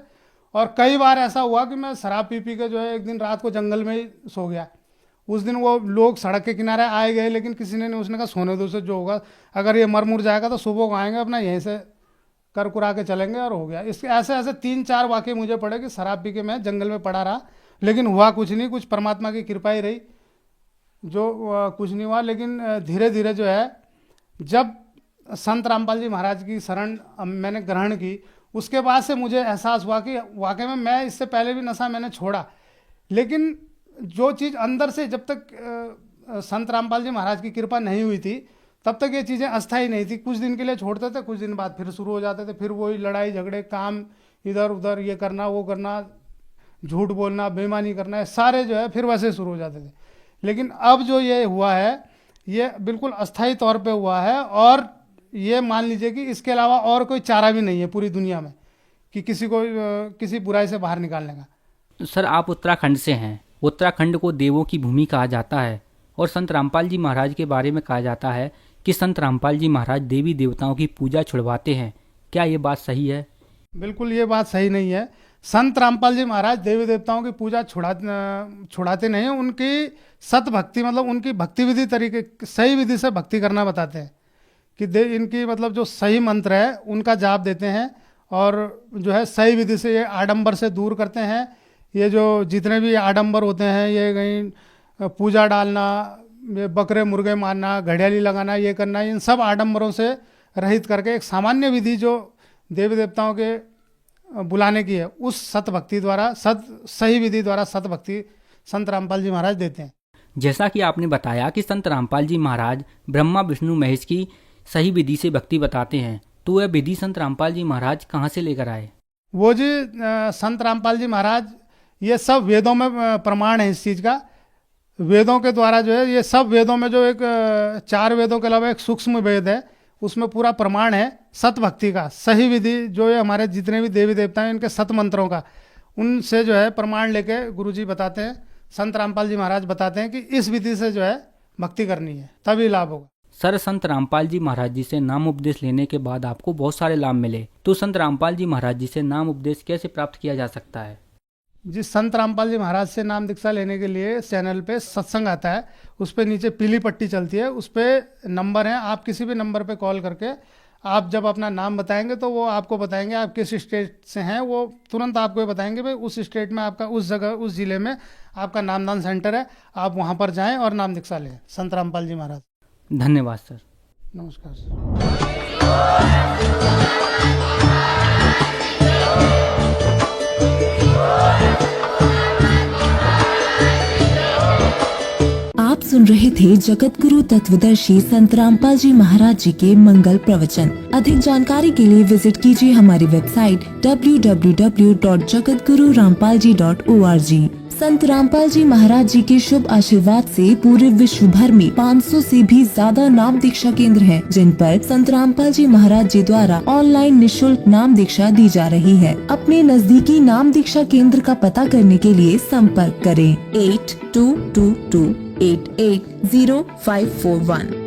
और कई बार ऐसा हुआ कि मैं शराब पी के जो है एक दिन रात को जंगल में ही सो गया। उस दिन वो लोग सड़क के किनारे आए गए, लेकिन किसी ने नहीं, उसने कहा सोने दो से जो होगा, अगर ये मर मुर जाएगा तो सुबह को आएंगे अपना यहीं से कर कुरा के चलेंगे, और हो गया। इसके ऐसे 3-4 वाक़े मुझे पड़े कि शराब पी के मैं जंगल में पड़ा रहा, लेकिन हुआ कुछ नहीं, कुछ परमात्मा की कृपा ही रही, जो कुछ नहीं हुआ। लेकिन धीरे धीरे जो है जब संत रामपाल जी महाराज की शरण मैंने ग्रहण की, उसके बाद से मुझे एहसास हुआ कि वाकई में मैं इससे पहले भी नशा मैंने छोड़ा, लेकिन जो चीज़ अंदर से जब तक संत रामपाल जी महाराज की कृपा नहीं हुई थी तब तक ये चीज़ें अस्थायी नहीं थी। कुछ दिन के लिए छोड़ते थे, कुछ दिन बाद फिर शुरू हो जाते थे, फिर वही लड़ाई झगड़े, काम इधर उधर, ये करना वो करना, झूठ बोलना, बेईमानी करना, सारे जो है फिर वैसे शुरू हो जाते थे। लेकिन अब जो ये हुआ है ये बिल्कुल अस्थायी तौर पे हुआ है, और ये मान लीजिए कि इसके अलावा और कोई चारा भी नहीं है पूरी दुनिया में कि किसी को किसी बुराई से बाहर निकालने का। सर, आप उत्तराखंड से हैं। उत्तराखंड को देवों की भूमि कहा जाता है, और संत रामपाल जी महाराज के बारे में कहा जाता है कि संत रामपाल जी महाराज देवी देवताओं की पूजा छुड़वाते हैं। क्या ये बात सही है? बिल्कुल ये बात सही नहीं है। संत रामपाल जी महाराज देवी देवताओं की पूजा छुड़ाते नहीं, उनकी सत भक्ति मतलब उनकी भक्ति विधि तरीके सही विधि से भक्ति करना बताते हैं कि इनकी मतलब जो सही मंत्र है उनका जाप देते हैं, और जो है सही विधि से ये आडंबर से दूर करते हैं। ये जो जितने भी आडंबर होते हैं, ये कहीं पूजा डालना, ये बकरे मुर्गे मारना, घड़ियाली लगाना, ये करना, इन सब आडंबरों से रहित करके एक सामान्य विधि जो देवी देवताओं के बुलाने की है, उस सत भक्ति द्वारा सही विधि द्वारा सत भक्ति संत रामपाल जी महाराज देते हैं। जैसा कि आपने बताया कि संत रामपाल जी महाराज ब्रह्मा विष्णु महेश की सही विधि से भक्ति बताते हैं, तो वह विधि संत रामपाल जी महाराज कहाँ से लेकर आए? वो जी संत रामपाल जी महाराज, ये सब वेदों में प्रमाण है इस चीज़ का। वेदों के द्वारा जो है ये सब वेदों में जो एक 4 वेदों के अलावा एक सूक्ष्म वेद है, उसमें पूरा प्रमाण है सत भक्ति का, सही विधि जो है हमारे जितने भी देवी देवता हैं इनके सत मंत्रों का, उनसे जो है प्रमाण लेके गुरुजी बताते हैं, संत रामपाल जी महाराज बताते हैं कि इस विधि से जो है भक्ति करनी है, तभी लाभ होगा। सर, संत रामपाल जी महाराज जी से नाम उपदेश लेने के बाद आपको बहुत सारे लाभ मिले, तो संत रामपाल जी महाराज जी से नाम उपदेश कैसे प्राप्त किया जा सकता है? जिस संत रामपाल जी महाराज से नाम दीक्षा लेने के लिए चैनल पे सत्संग आता है, उस पर नीचे पीली पट्टी चलती है, उस पर नंबर है, आप किसी भी नंबर पे कॉल करके आप जब अपना नाम बताएंगे तो वो आपको बताएंगे आप किस स्टेट से हैं, वो तुरंत आपको बताएंगे भाई उस स्टेट में आपका उस जगह उस ज़िले में आपका नामदान सेंटर है, आप वहाँ पर जाएँ और नाम दीक्षा लें संत रामपाल जी महाराज। धन्यवाद सर। नमस्कार सर। आप सुन रहे थे जगत गुरु तत्वदर्शी संत रामपाल जी महाराज जी के मंगल प्रवचन। अधिक जानकारी के लिए विजिट कीजिए हमारी वेबसाइट www.jagatgururampalji.org। संत रामपाल जी महाराज जी के शुभ आशीर्वाद से पूरे विश्व भर में 500 से भी ज्यादा नाम दीक्षा केंद्र हैं, जिन पर संत रामपाल जी महाराज जी द्वारा ऑनलाइन निशुल्क नाम दीक्षा दी जा रही है। अपने नजदीकी नाम दीक्षा केंद्र का पता करने के लिए संपर्क करें 8222880541।